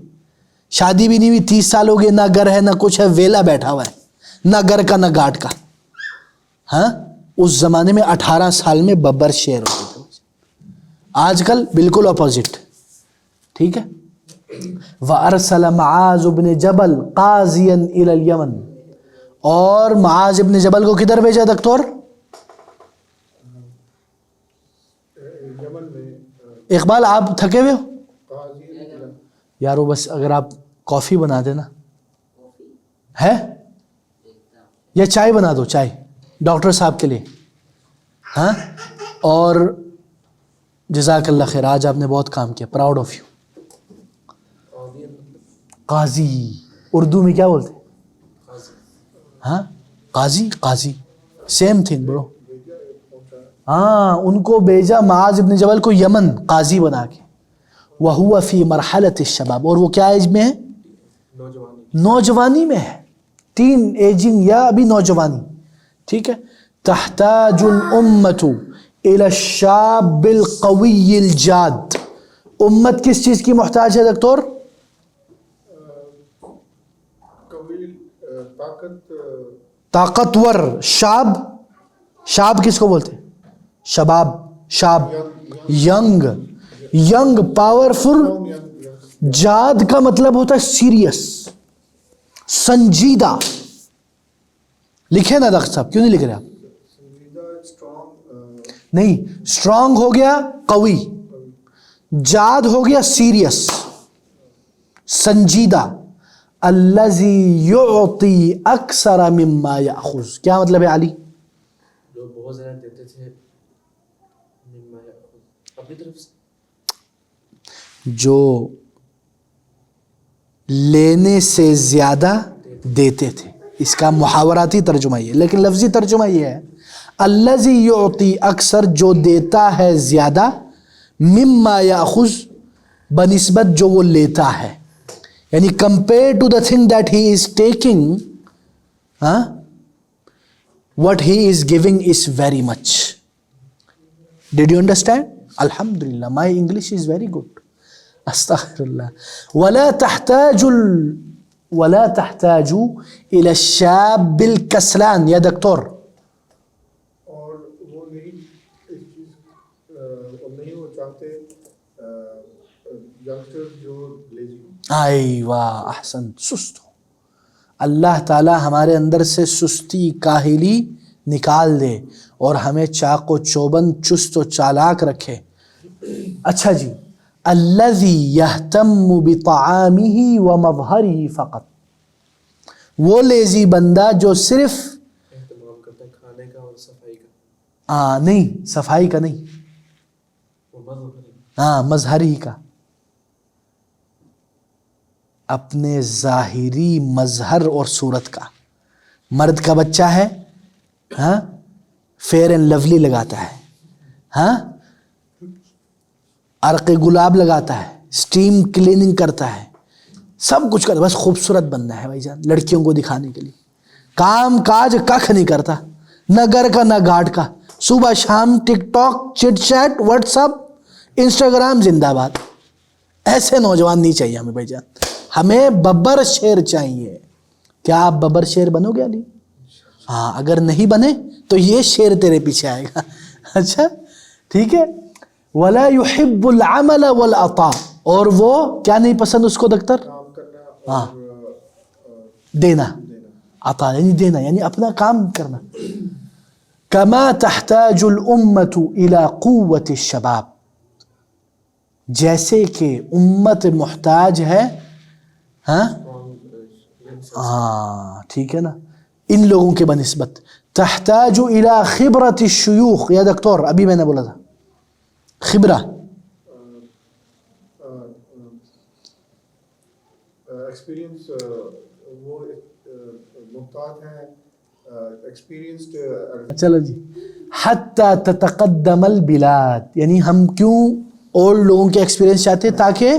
شادی بھی نہیں ہوئی، 30 سال ہو گئے، نہ گھر ہے نہ کچھ ہے، ویلا بیٹھا ہوا ہے، نہ گھر کا نہ گاٹ کا. ہاں اس زمانے میں 18 سال میں ببر شیر ہوتے تھے. آج کل بالکل اپوزٹ. ٹھیک ہے. وَأَرْسَلَ مُعَاذُ بْنِ جَبَلَ قَاضِيًا إِلَى الْيَمَنِ، اور معاذ ابن جبل کو کدھر بھیجا دکتور؟ یمن میں. اقبال آپ تھکے ہوئے ہو یارو؟ بس اگر آپ کافی بنا دینا ہے یا چائے بنا دو، چائے ڈاکٹر صاحب کے لیے. ہاں اور جزاک اللہ خیر، آج آپ نے بہت کام کیا، پراؤڈ آف یو. قاضی اردو میں کیا بولتے ہیں؟ ہاں قاضی، قاضی سیم تھنگ برو. ہاں ان کو بھیجا معاذ ابن جبل کو یمن قاضی بنا کے. وَهُوَ فِي مَرْحَلَةِ الشَّبَاب، اور وہ کیا ایج میں ہے؟ نوجوانی میں ہے، ٹین ایجنگ یا ابھی نوجوانی. ٹھیک ہے. تحتاج الامة الى الشاب القوی الجاد. امت کس چیز کی محتاج ہے دکتور؟ طاقتور شاب. شاب کس کو بولتے ہیں؟ شباب، شاب، ینگ، ینگ پاورفل. جاد کا مطلب ہوتا ہے سیریس، سنجیدہ. لکھے نا ڈاکٹر صاحب، کیوں نہیں لکھ رہے آپ؟ نہیں، اسٹرانگ ہو گیا قوی، جاد ہو گیا سیریس، سنجیدہ. الذی یعطی اکثر مما یاخذ، کیا مطلب ہے علی؟ جو بہت زیادہ دیتے تھے مما یاخذ، اپنی طرف سے. جو لینے سے زیادہ دیتے تھے، اس کا محاوراتی ترجمہ یہ، لیکن لفظی ترجمہ یہ ہے الذی یعطی اکثر، جو دیتا ہے زیادہ، مما یاخذ بنسبت جو وہ لیتا ہے. یعنی compared to the thing that he is taking, what he is giving is very much. Did you understand? Alhamdulillah, my English is very good. Astaghfirullah. ولا تحتاج إلى الشاب الكسلان. یا دکتور، اور وہ نہیں وہ چاہتے یونگسٹر جو لیزی. ایوہ احسن، سست ہو. اللہ تعالی ہمارے اندر سے سستی، کاہلی نکال دے اور ہمیں چاق و چوبند، چست و چالاک رکھے. اچھا جی. الذی یہتم بطعامہ ومظہرہ فقط، وہ لیزی بندہ جو صرف اہتمام کرتا ہے کھانے کا اور صفائی کا. نہیں، صفائی کا نہیں، مظہری کا، اپنے ظاہری مظہر اور صورت کا. مرد کا بچہ ہے، فیئر اینڈ لولی لگاتا ہے، عرق گلاب لگاتا ہے, اسٹیم کلیننگ کرتا ہے, سب کچھ کرتا ہے, بس خوبصورت بننا ہے بھائی جان, لڑکیوں کو دکھانے کے لیے. کام کاج کخ نہیں کرتا, نہ گھر کا نہ گھاٹ کا, صبح شام ٹک ٹاک, چٹ چیٹ, واٹس اپ, انسٹاگرام, زندہ باد. ایسے نوجوان نہیں چاہیے ہمیں بھائی جان, ہمیں ببر شیر چاہیے. کیا آپ ببر شیر بنو گے علی؟ ہاں, اگر نہیں بنے تو یہ شیر تیرے پیچھے آئے گا. اچھا ٹھیک ہے. وَلَا يُحِبُّ الْعَمَلَ وَالْعَطَاءَ, اور وہ کیا نہیں پسند اس کو دکتر؟ کام کرنا ہاں, اور دینا. عطا یعنی دینا, یعنی اپنا کام کرنا. كَمَا تَحْتَاجُ الْأُمَّةُ إِلَىٰ قُوَّةِ الشَّبَابِ, جیسے کہ امت محتاج ہے, ہاں ٹھیک ہے نا, ان لوگوں کے بنسبت. تحتاج الى خبرت الشیوخ, یا دکتور ابھی میں نے بولا تھا خبرہ, ایکسپیرینس, وہ محتاج ہیں ایکسپیرینسڈ. چلو جی. حتی تتقدم البلاد, یعنی ہم کیوں اولڈ لوگوں کے ایکسپیرینس چاہتے ہیں؟ تاکہ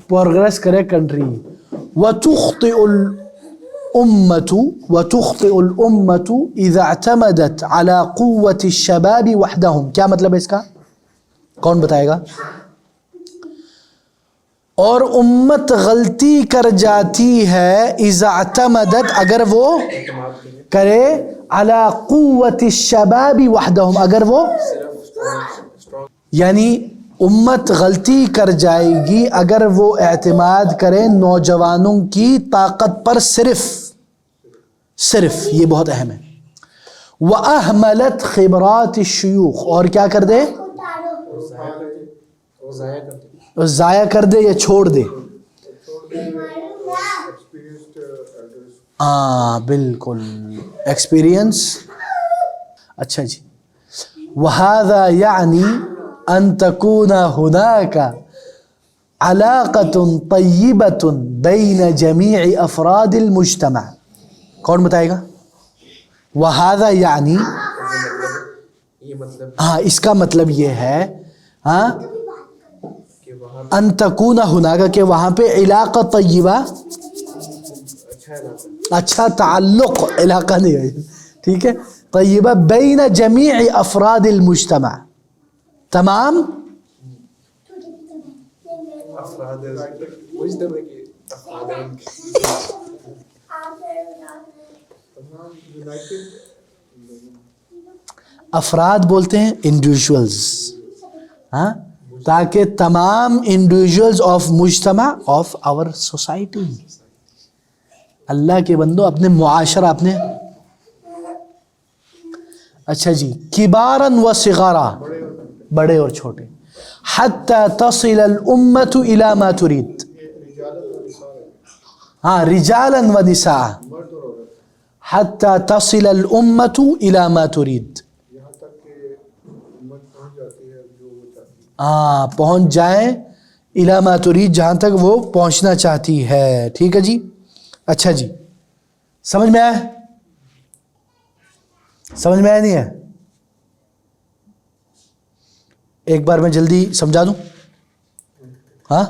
پروگریس کرے کنٹری. وتخطئ الأمة إذا اعتمدت على قوة الشباب وحدهم. کیا مطلب ہے اس کا؟ کون بتائے گا؟ اور امت غلطی کر جاتی ہے اذا اعتمدت, اگر وہ کرے, على قوة الشباب وحدهم, اگر وہ, یعنی امت غلطی کر جائے گی اگر وہ اعتماد کرے نوجوانوں کی طاقت پر صرف, یہ بہت اہم ہے. وَأَهْمَلَتْ خِبْرَاتِ الشُّيُوخ, اور کیا کر دے؟ ضائع کر دے یا چھوڑ دے. ہاں بالکل, ایکسپیرینس. اچھا جی. وَهَذَا يَعْنِي أَن تَكُونَ هُنَاكَ عَلَاقَةٌ طَيِّبَةٌ بَيْنَ جَمِيعِ أَفْرَادِ الْمُجْتَمَعِ. کون بتائے گا؟ وَهَذَا یعنی, ہاں اس کا مطلب یہ ہے, ہاں, ان تکون ہناکا, کہ وہاں پہ علاقہ طیبہ, اچھا تعلق, علاقہ نہیں ہے ٹھیک ہے, طیبہ, بین جمیع افراد المجتمع, تمام افراد بولتے ہیں انڈیویژولز, ہاں, تاکہ تمام انڈیویژولز آف مجتمع آف آور سوسائٹی. اللہ کے بندو, اپنے معاشرہ, اپنے, اچھا جی. کباراً و صغارا, بڑے اور چھوٹے. حتی تصل الامت الى ما ترید, ہاں, رجالاً و نساء. حتی تصل الامت الى ما ترید, ہاں, پہنچ جائیں الی ما ترید, جہاں تک وہ پہنچنا چاہتی ہے. ٹھیک ہے جی. اچھا جی, سمجھ میں آیا؟ سمجھ میں آیا نہیں ہے؟ ایک بار میں جلدی سمجھا دوں, ہاں,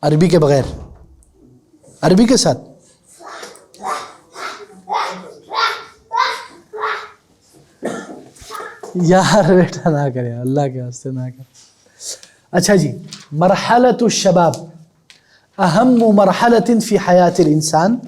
عربی کے بغیر, عربی کے ساتھ. یار بیٹا نہ کرے, اللہ کے واسطے نہ کرے. اچھا جی. مرحلۃ الشباب اہم مرحلۃ فی حیات الانسان,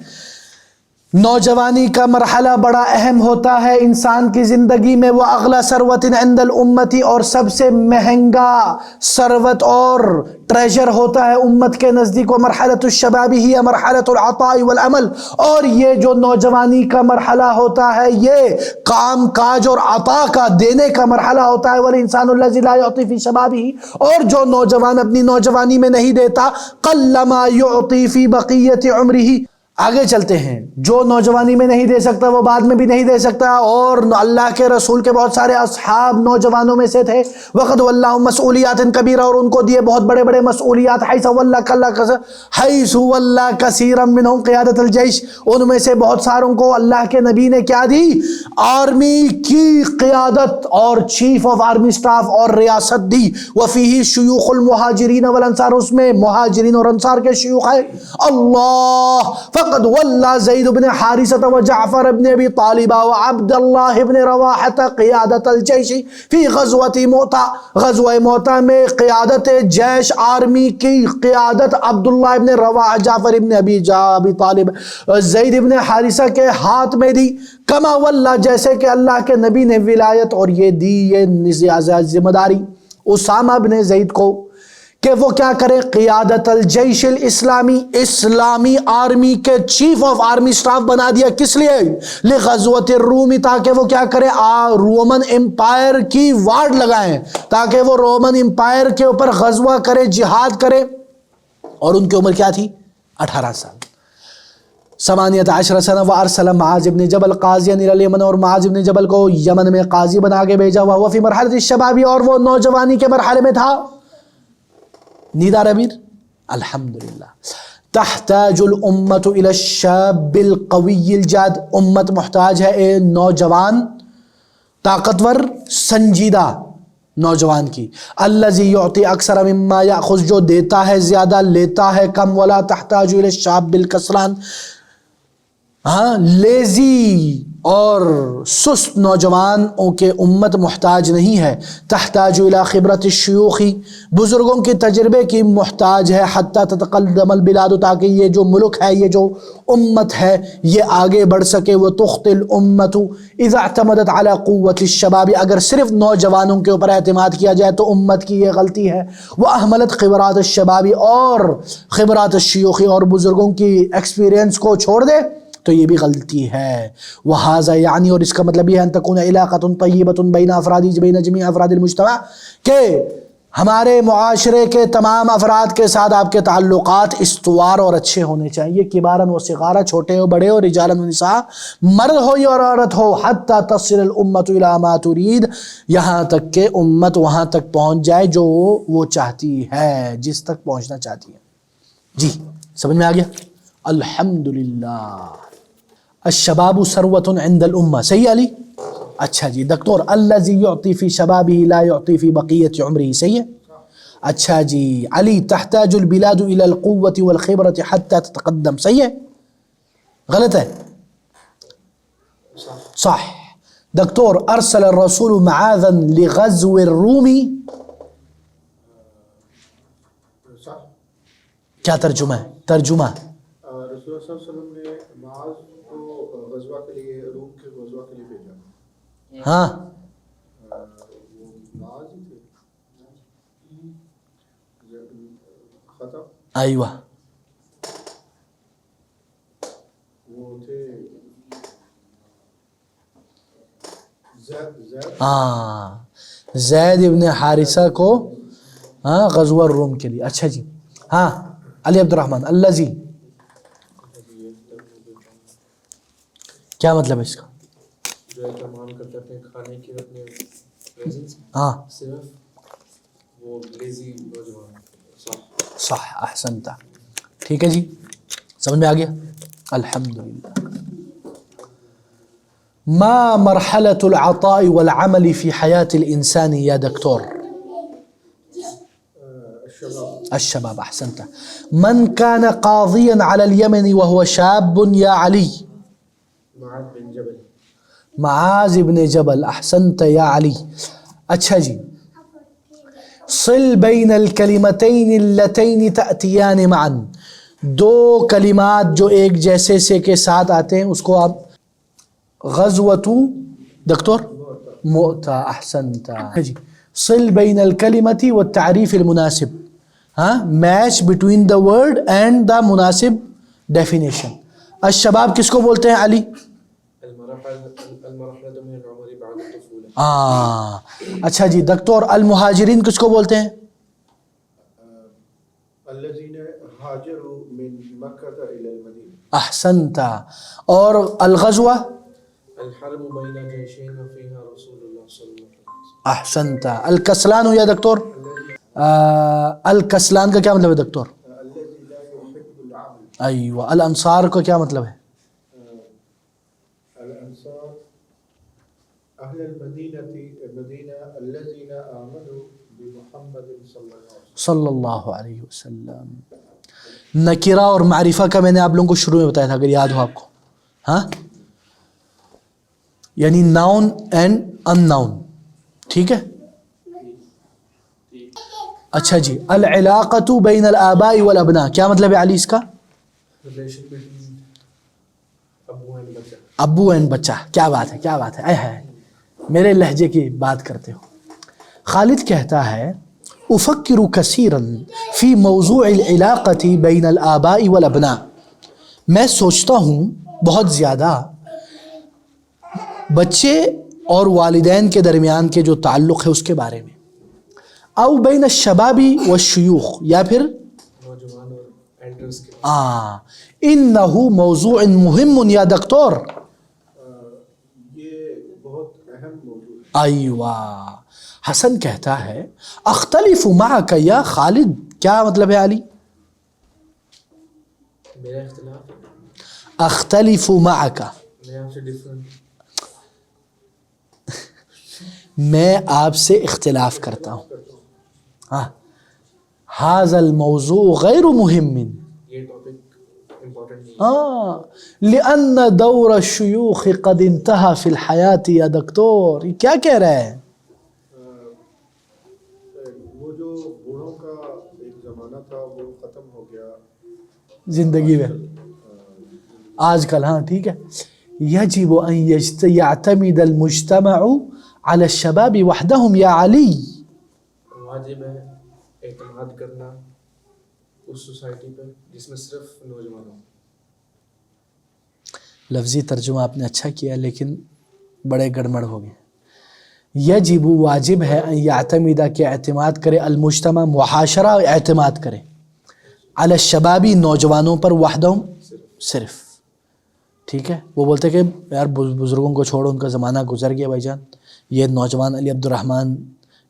نوجوانی کا مرحلہ بڑا اہم ہوتا ہے انسان کی زندگی میں. وہ اغلی ثروت عند الامتی, اور سب سے مہنگا ثروت اور ٹریجر ہوتا ہے امت کے نزدیک. و مرحلۃ الشباب ہی مرحلۃ العطاء والعمل, اور یہ جو نوجوانی کا مرحلہ ہوتا ہے یہ کام کاج اور عطا کا, دینے کا مرحلہ ہوتا ہے. والانسان الذی لا یعطی فی شبابہ, اور جو نوجوان اپنی نوجوانی میں نہیں دیتا, قل ما یعطی فی بقیت عمرہ, آگے چلتے ہیں. جو نوجوانی میں نہیں دے سکتا وہ بعد میں بھی نہیں دے سکتا. اور اللہ کے رسول کے بہت سارے اصحاب نوجوانوں میں سے تھے. وقد واللہ مسئولیات کبیرہ، اور ان کو دیے بہت بڑے بڑے مسئولیات. حیث واللہ کثیرا منہم قیادت الجیش، ان میں سے بہت ساروں کو اللہ کے نبی نے کیا دی؟ آرمی کی قیادت اور چیف آف آرمی سٹاف اور ریاست دی. وفیہ شیوخ المہاجرین والانصار، اس میں مہاجرین اور انصار کے شیوخ ہیں. اللہ فقد واللہ زید بن حارثہ وجعفر بن ابی طالب وعبد اللہ بن رواحہ قیادت الجیش فی غزوۃ مؤتہ. غزوہ مؤتہ میں قیادت جیش، آرمی کی قیادت عبداللہ بن رواحہ، جعفر ابن ابی طالب، زید ابن حارثہ کے ہاتھ میں دی. کما واللہ، جیسے کہ اللہ کے نبی نے ولایت اور یہ دی، یہ ذمہ داری اسامہ بن زید کو کہ وہ کیا کرے؟ قیادت الجیش الاسلامی، اسلامی آرمی کے چیف آف آرمی سٹاف بنا دیا. کس لیے؟ لغزوۃ الروم، تاکہ وہ کیا کرے؟ رومن امپائر کی وارڈ لگائیں، تاکہ وہ رومن امپائر کے اوپر غزوہ کرے، جہاد کرے. اور ان کی عمر کیا تھی؟ 18 سال. 18 سنہ. وارسل معاذ بن جبل قاضیا الى الیمن، اور معاذ بن جبل کو یمن میں قاضی بنا کے بھیجا. وہ فی مرحلۃ الشباب، اور وہ نوجوانی کے مرحلے میں تھا. نیدار امیر الحمدللہ. تحتاج الامت الى الشاب القوی الجاد، امت محتاج ہے اے نوجوان طاقتور سنجیدہ نوجوان کی. الذی یعطی اکثر مما یاخذ، جو دیتا ہے زیادہ لیتا ہے کم. ولا تحتاج الى الشاب الکسلان، لیزی اور سست نوجوانوں کے امت محتاج نہیں ہے. تحتاج الى خبرت الشیوخ، بزرگوں کے تجربے کی محتاج ہے. حتی تتقدم البلاد، تاکہ یہ جو ملک ہے، یہ جو امت ہے، یہ آگے بڑھ سکے. وتخطئ الامت اذا اعتمدت على قوت الشباب، اگر صرف نوجوانوں کے اوپر اعتماد کیا جائے تو امت کی یہ غلطی ہے. واہملت خبرات الشباب، اور خبرات الشیوخ اور بزرگوں کی ایکسپیرینس کو چھوڑ دے تو یہ بھی غلطی ہے. وہذا یعنی، اور اس کا مطلب یہ ہے ان تکون علاقۃ طیبۃ بین جمیع افراد المجتمع، کہ ہمارے معاشرے کے تمام افراد کے ساتھ آپ کے تعلقات استوار اور اچھے ہونے چاہیے. کباراً و صغاراً، چھوٹے ہو بڑے ہو، رجالاً و نساء، مرد ہو یا عورت ہو. حتی تصل الامت الی ما ترید، یہاں تک کہ امت وہاں تک پہنچ جائے جو وہ چاہتی ہے، جس تک پہنچنا چاہتی ہے. جی سمجھ میں آ گیا؟ الحمدللہ. الشباب ثروۃ عند الامہ. صحیح علی؟ اچھا جی. دکتور الذی یعطی فی شبابہ لا یعطی فی بقیت عمرہ. صحیح ہے؟ اچھا جی. علی تحتاج البلاد الی القوة والخبرة حتی تتقدم. صحیح ہے؟ غلط ہے؟ صح. دکتور ارسل الرسول معاذا لغزو الروم. صح. کیا ترجمہ ہے؟ ترجمہ رسول صلی اللہ علیہ وسلم نے معاذ کو غزوہ کے لیے، روم کے غزوہ کے لیے بھیجا. ہاں وہ معاذ ہی تھے. خطا. ایوہ وہ تھے زید. ہاں، زید ابن حارثہ کو غزوہ روم کے لیے. اچھا جی. ہاں علی عبد الرحمن الذی، کیا مطلب ہے اس کا؟ جو اہتمام کرتے اپنے کھانے کی، اپنے پریزنس، ہاں صرف وہ لیزی نوجوان. صح احسنتا. ٹھیک ہے جی، سمجھ میں آ گیا؟ الحمدللہ. ما مرحلة العطاء والعمل في حياة الإنسان يا دكتور؟ الشباب. أحسنت. من كان قاضيا على اليمن وهو شاب يا علي؟ معاذ بن جبل. معاذ بن جبل. أحسنت يا علي. اچھا جی. صل بين الكلمتين اللتين تأتيان معا، دو کلمات جو ایک جیسے سے کے ساتھ آتے ہیں اس کو آپ غزوۃ دکتور مؤتہ. احسنت جی. صل بین الکلمۃ والتعریف المناسب، match between the word and the مناسب ڈیفینیشن. الشباب کس کو بولتے ہیں علی؟ المرحلة من العمر بعد الطفولة. اچھا جی. دکتور المہاجرین کس کو بولتے ہیں؟ الذین ہاجروا من مكة إلى المدينة. احسنتا. اور الغزوہ الحرب بين جيشين فيها رسول الله صلى الله عليه وسلم. احسنتا. الکسلان ہو یا دکتور؟ الکسلان کا کیا مطلب ہے دکتور؟ الذي لا يحب العمل. ایوہ. الانصار کا کیا مطلب ہے؟ الأنصار أهل المدينة الذين آمنوا بمحمد صلی اللہ علیہ وسلم. نکرہ اور معرفہ کا میں نے آپ لوگوں کو شروع میں بتایا تھا اگر یاد ہو آپ کو. ہاں یعنی ناؤن اینڈ ان ناؤن. ٹھیک ہے. اچھا جی. العلاقۃ بین الآباء والابناء کیا مطلب ہے علی اس کا؟ Relation between ابو and بچہ. ابو اینڈ بچہ. کیا بات ہے، کیا بات ہے. اے ہے میرے لہجے کی بات کرتے ہو. خالد کہتا ہے افکر کثیرا فی موضوع العلاقۃ بین الآباء والابناء. میں سوچتا ہوں بہت زیادہ بچے اور والدین کے درمیان کے جو تعلق ہے اس کے بارے میں. او بین الشباب والشیوخ یا پھر نوجوان اور ایلڈرز کے. انہ موضوع مہم یا دکتور. یہ بہت اہم موضوع ہے. ایوہ. حسن کہتا ہے اختلف معک یا خالد. کیا مطلب ہے علی؟ میرا اختلاف اختلف معک میں آپ سے ڈفرنٹ. میں آپ سے اختلاف کرتا ہوں. ھذا الموضوع غیر مہم. یہ ٹاپک امپورٹنٹ نہیں ہے. لأن دور الشیوخ قد انتہا فی الحیات یا دکتور. یہ کیا کہہ رہا ہے؟ وہ جو بوڑھوں کا ایک زمانہ تھا وہ ختم ہو گیا زندگی میں آج کل. ہاں ٹھیک ہے. یجب ان یعتمد المجتمع علی الشباب وحدهم یا علی. واجب ہے اعتماد کرنا اس سوسائٹی پر جس میں صرف نوجوان ہوں. لفظی ترجمہ آپ نے اچھا کیا لیکن بڑے گڑبڑ ہو گئے. یجب واجب ہے ان یعتمد کہ اعتماد کرے المجتمع معاشرہ اعتماد کرے علی الشبابی نوجوانوں پر وحدہم صرف. ٹھیک ہے. وہ بولتے کہ یار بزرگوں کو چھوڑو ان کا زمانہ گزر گیا بھائی جان. یہ نوجوان علی عبد الرحمن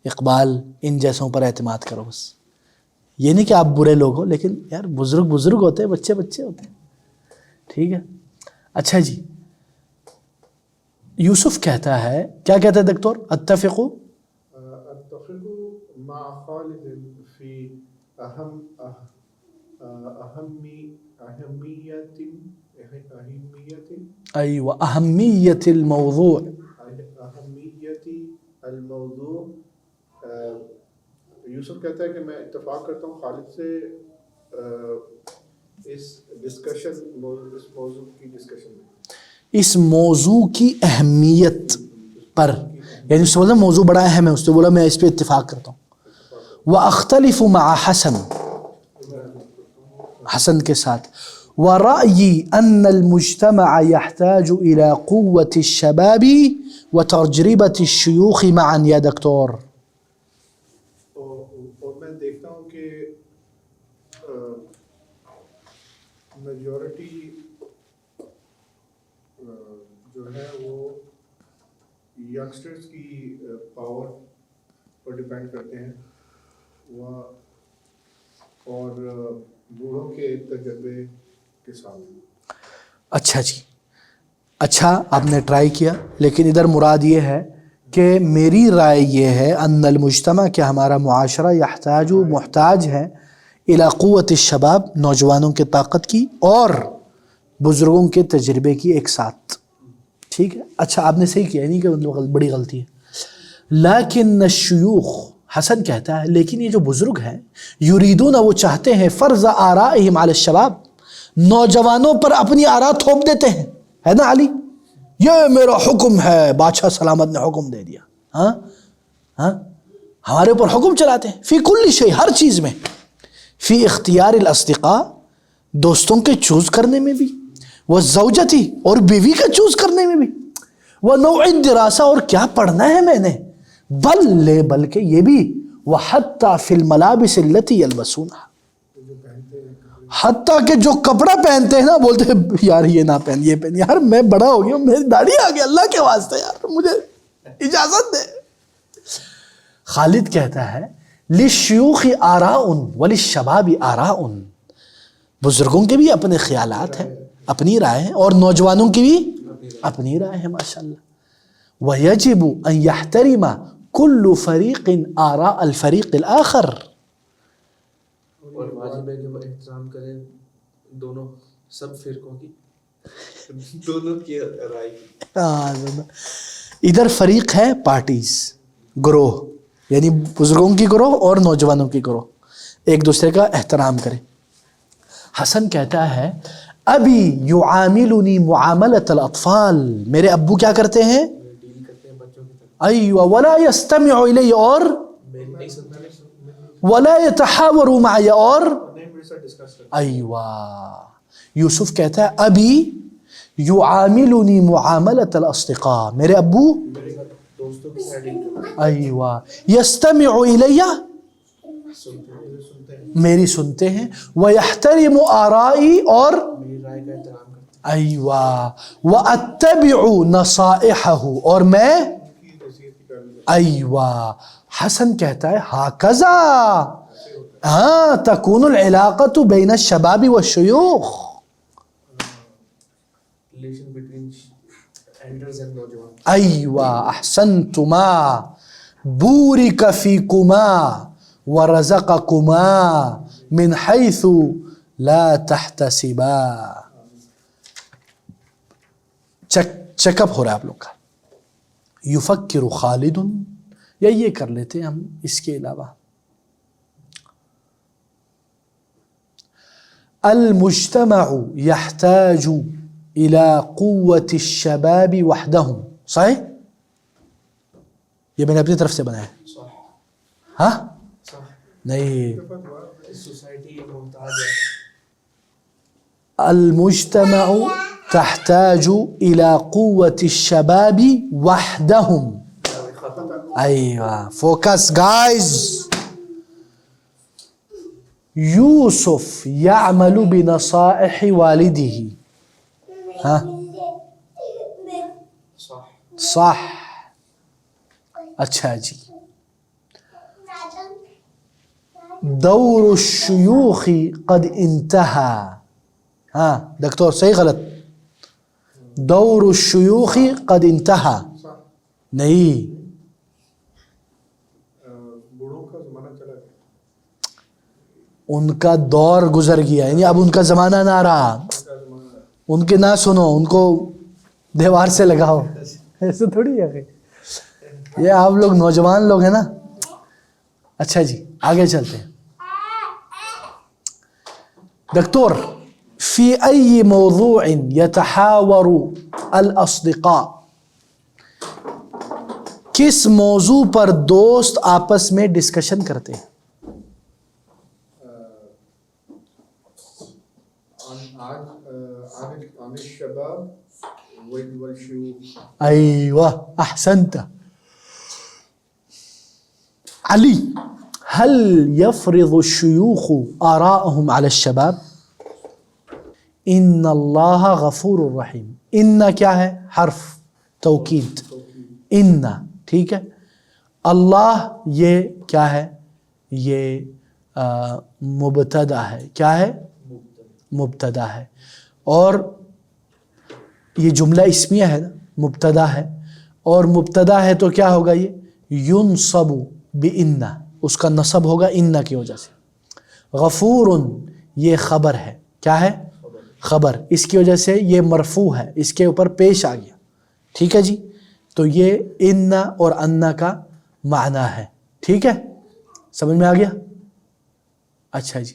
اقبال ان جیسوں پر اعتماد کرو بس. یہ نہیں کہ آپ برے لوگ ہو لیکن یار بزرگ ہوتے ہیں بچے ہوتے ہیں. ٹھیک ہے. اچھا جی. یوسف کہتا ہے کیا کہتا ہے دکتور؟ اتفق مع خالد فی اہمیت ایوہ اہمیت الموضوع. یوسف کہتا ہے کہ میں اتفاق کرتا ہوں خالد سے اس موضوع کی اہمیت پر. یعنی اس سے بولا موضوع بڑا اہم ہے. اس نے بولا میں اس پہ اتفاق کرتا ہوں. وَأَخْتَلِفُ مَعَ حسن کے ساتھ. وَرَأْيِي أَنَّ الْمُجْتَمَعَ يَحْتَاجُ إِلَى قُوَّةِ الشَّبَابِ وَتَجْرِبَةِ الشُّيُوخِ مَعًا یا دکتور. اور میں دیکھتا ہوں کہ میجورٹی جو ہے وہ ینگسٹرز کی پاور پر ڈیپینڈ کرتے ہیں اور بوڑھوں کے تجربے کے ساتھ. اچھا جی. اچھا آپ نے ٹرائی کیا لیکن ادھر مراد یہ ہے کہ میری رائے یہ ہے ان المجتمع کہ ہمارا معاشرہ محتاج ہے الی قوت الشباب نوجوانوں کے طاقت کی اور بزرگوں کے تجربے کی ایک ساتھ. ٹھیک ہے. اچھا آپ نے صحیح کیا نہیں کہ مطلب بڑی غلطی ہے. لیکن الشیوخ حسن کہتا ہے لیکن یہ جو بزرگ ہیں یریدون وہ چاہتے ہیں فرض آرائہم علی الشباب نوجوانوں پر اپنی آراء تھوپ دیتے ہیں. ہے نا علی؟ یہ میرا حکم ہے. بادشاہ سلامت نے حکم دے دیا. ہاں ہمارے اوپر حکم چلاتے ہیں. فی کل شیء ہر چیز میں. فی اختیار الاصدقاء دوستوں کے چوز کرنے میں بھی. وہ زوجتی اور بیوی کا چوز کرنے میں بھی. وہ نوع الدراسہ اور کیا پڑھنا ہے میں نے. بلکہ یہ بھی وحتی فی الملابس التی یلبسونہا حتیٰ کہ جو کپڑا پہنتے ہیں نا بولتے ہیں یار یہ نہ پہن یہ پہن. یار میں بڑا ہو گیا ہوں, میری داڑھی آ گئی, اللہ کے واسطے یار مجھے اجازت دے. خالد کہتا ہے للشیوخ آراء وللشباب آراء, بزرگوں کے بھی اپنے خیالات ہیں, اپنی رائے ہیں, اور نوجوانوں کی بھی اپنی رائے ہیں ماشاءاللہ. وَيَجِبُ أَن يَحْتَرِمَ كُلُّ فَرِيقٍ آراء الْفَرِيقِ الْآخَرِ, اور واجب ہے کہ وہ احترام کریں دونوں سب فرقوں کی, دونوں کی رائے کی. ادھر فریق ہے پارٹیز, گروہ, یعنی بزرگوں کی گروہ اور نوجوانوں کی گروہ, ایک دوسرے کا احترام کرے. حسن کہتا ہے ابی یعاملنی معاملۃ الاطفال, میرے ابو کیا کرتے ہیں, ڈیل کرتے ہیں بچوں کی طرح. ایوہ ولا یستمع الی, اور میری نہیں سنتا نہیں. ولا یتحاور معی, اور میرے ساتھ ڈسکس کرتے ایوہ. یوسف کہتا ہے ابی یعاملنی معاملۃ الاصدقاء, میرے ابو میرے ساتھ دوستوں کی طرح ڈیل کرتے ایوہ یستمع الی, ہیں, سنتے ہیں, میری سنتے ہیں, ویحترم آرائی, اور میری رائے کا احترام کرتے ہیں. ایوہ واتبع نصائحہ, اور میں ایوہ. حسن کہتا ہے ہاکذا ہاں تکون العلاقۃ بین الشباب والشیوخ, ریلیشن بٹوین ایلڈرز اینڈ نوجوان. ایوہ احسنتما بورک فیکما ورزقکما من حیث لا تحتسبا. چیک اپ ہو رہا ہے آپ لوگ کا. یفکر خالد, یا یہ کر لیتے ہیں ہم اس کے علاوہ. المجتمع يحتاج الى قوة الشباب وحدهم, صحیح, یہ میں نے اپنی طرف سے بنایا ہے. صح ہاں صح. نہیں, سوسائٹی محتاج ہے. المجتمع تحتاج الى قوة الشباب وحدهم. ایوہ فوکس گائز. یوسف یعمل بنصائح والدہ, ہاں صح صح. اچھا جی. دور الشیوخ قد انتہا, ہاں دکتور صحیح غلط, دور الشیوخ قد انتہا نہیں, بوڑھوں کا زمانہ چلا گیا. ان کا دور گزر گیا, یعنی اب ان کا زمانہ نہ رہا. ان کے نہ سنو, ان کو دیوار سے لگاؤ, ایسے تھوڑی ہے. یہ آپ لوگ نوجوان لوگ ہیں نا. اچھا جی آگے چلتے ہیں. دکتور فی ای موضوع یتحاور الاصدقاء, کس موضوع پر دوست آپس میں ڈسکشن کرتے ہیں؟ عن الشباب والشيوخ. ایوہ احسنت. علی هل يفرض الشيوخ آراءهم على الشباب؟ ان اللہ غفور الرحیم. ان کیا ہے, حرف توکید, ان ٹھیک ہے. اللہ یہ کیا ہے, یہ مبتدا ہے. کیا ہے, مبتدا ہے. اور یہ جملہ اسمیہ ہے نا, مبتدا ہے, اور مبتدا ہے تو کیا ہوگا, یہ ینصب بِإِنَّ, اس کا نصب ہوگا ان کی وجہ سے. غفور یہ خبر ہے. کیا ہے, خبر, اس کی وجہ سے یہ مرفوع ہے, اس کے اوپر پیش آ گیا. ٹھیک ہے جی. تو یہ ان اور ان کا معنی ہے. ٹھیک ہے, سمجھ میں آ گیا. اچھا جی,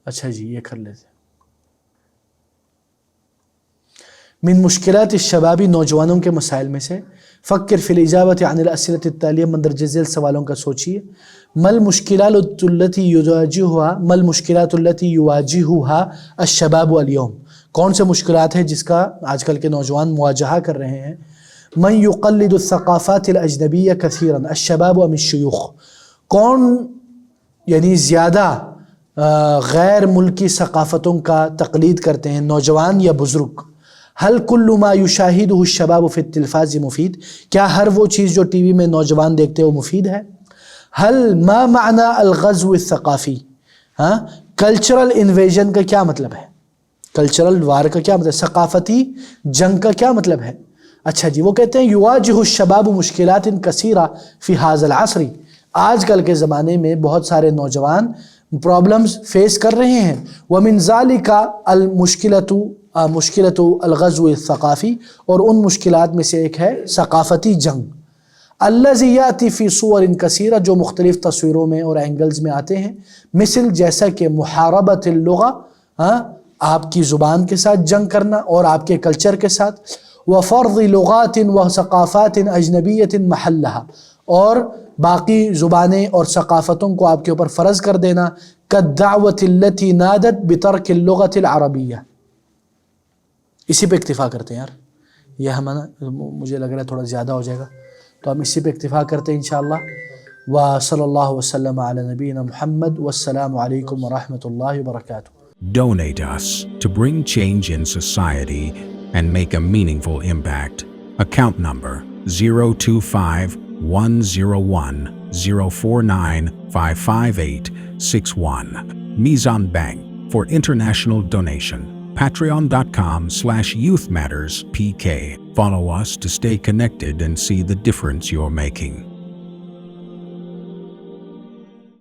اچھا جی یہ کر لیتے. من مشکلات الشبابی, نوجوانوں کے مسائل میں سے. فکر فی الاجابت عن الاسئلۃ التالیہ, مندرجہ ذیل سوالوں کا سوچیے. مل مشکلات التي یواجہها, مل مشکلات التي یواجہها الشباب اليوم, کون سے مشکلات ہیں جس کا آج کل کے نوجوان مواجہہ کر رہے ہیں. من یقلد الثقافات الاجنبیہ کثیرا الشباب ام الشیوخ, کون یعنی زیادہ غیر ملکی ثقافتوں کا تقلید کرتے ہیں نوجوان یا بزرگ. هل كل ما يشاهده الشباب في التلفاز مفید؟ کیا ہر وہ چیز جو ٹی وی میں نوجوان دیکھتے ہیں وہ مفید ہے؟ هل ما معنی الغزو الثقافی؟ کلچرل انویژن کا کیا مطلب ہے؟ کلچرل وار کا کیا مطلب ہے؟ ثقافتی جنگ کا کیا مطلب ہے؟ اچھا جی، وہ کہتے ہیں یواجہ الشباب مشکلات کثیرہ فی ھذا العصر. آج کل کے زمانے میں بہت سارے نوجوان پرابلمز فیس کر رہے ہیں. ومن ذالک مشکلۃ الغزو الثقافی، اور ان مشکلات میں سے ایک ہے ثقافتی جنگ. الذی یاتی فی صور کثیرہ، جو مختلف تصویروں میں اور اینگلز میں آتے ہیں. مثل جیسا کہ محاربۃ اللغہ، آپ کی زبان کے ساتھ جنگ کرنا اور آپ کے کلچر کے ساتھ. وفرض لغات و ثقافات اجنبیۃ محلہا، اور باقی زبانیں اور ثقافتوں کو آپ کے اوپر فرض کر دینا. کالدعوۃ التی نادت بترک اللغۃ العربیہ. اسی پہ اکتفا کرتے ہیں یار، یہ ہمارا مجھے لگ رہا ہے تھوڑا زیادہ ہو جائے گا، تو ہم اسی پہ اکتفا کرتے ہیں انشاءاللہ. وصلی اللہ وسلم علی نبینا محمد، والسلام علیکم ورحمۃ اللہ وبرکاتہ. Donate us to bring change in society and make a meaningful impact. Account number 025104904955861. Mizan Bank for international donation. Patreon.com/YouthMattersPK. Follow us to stay connected and see the difference you're making.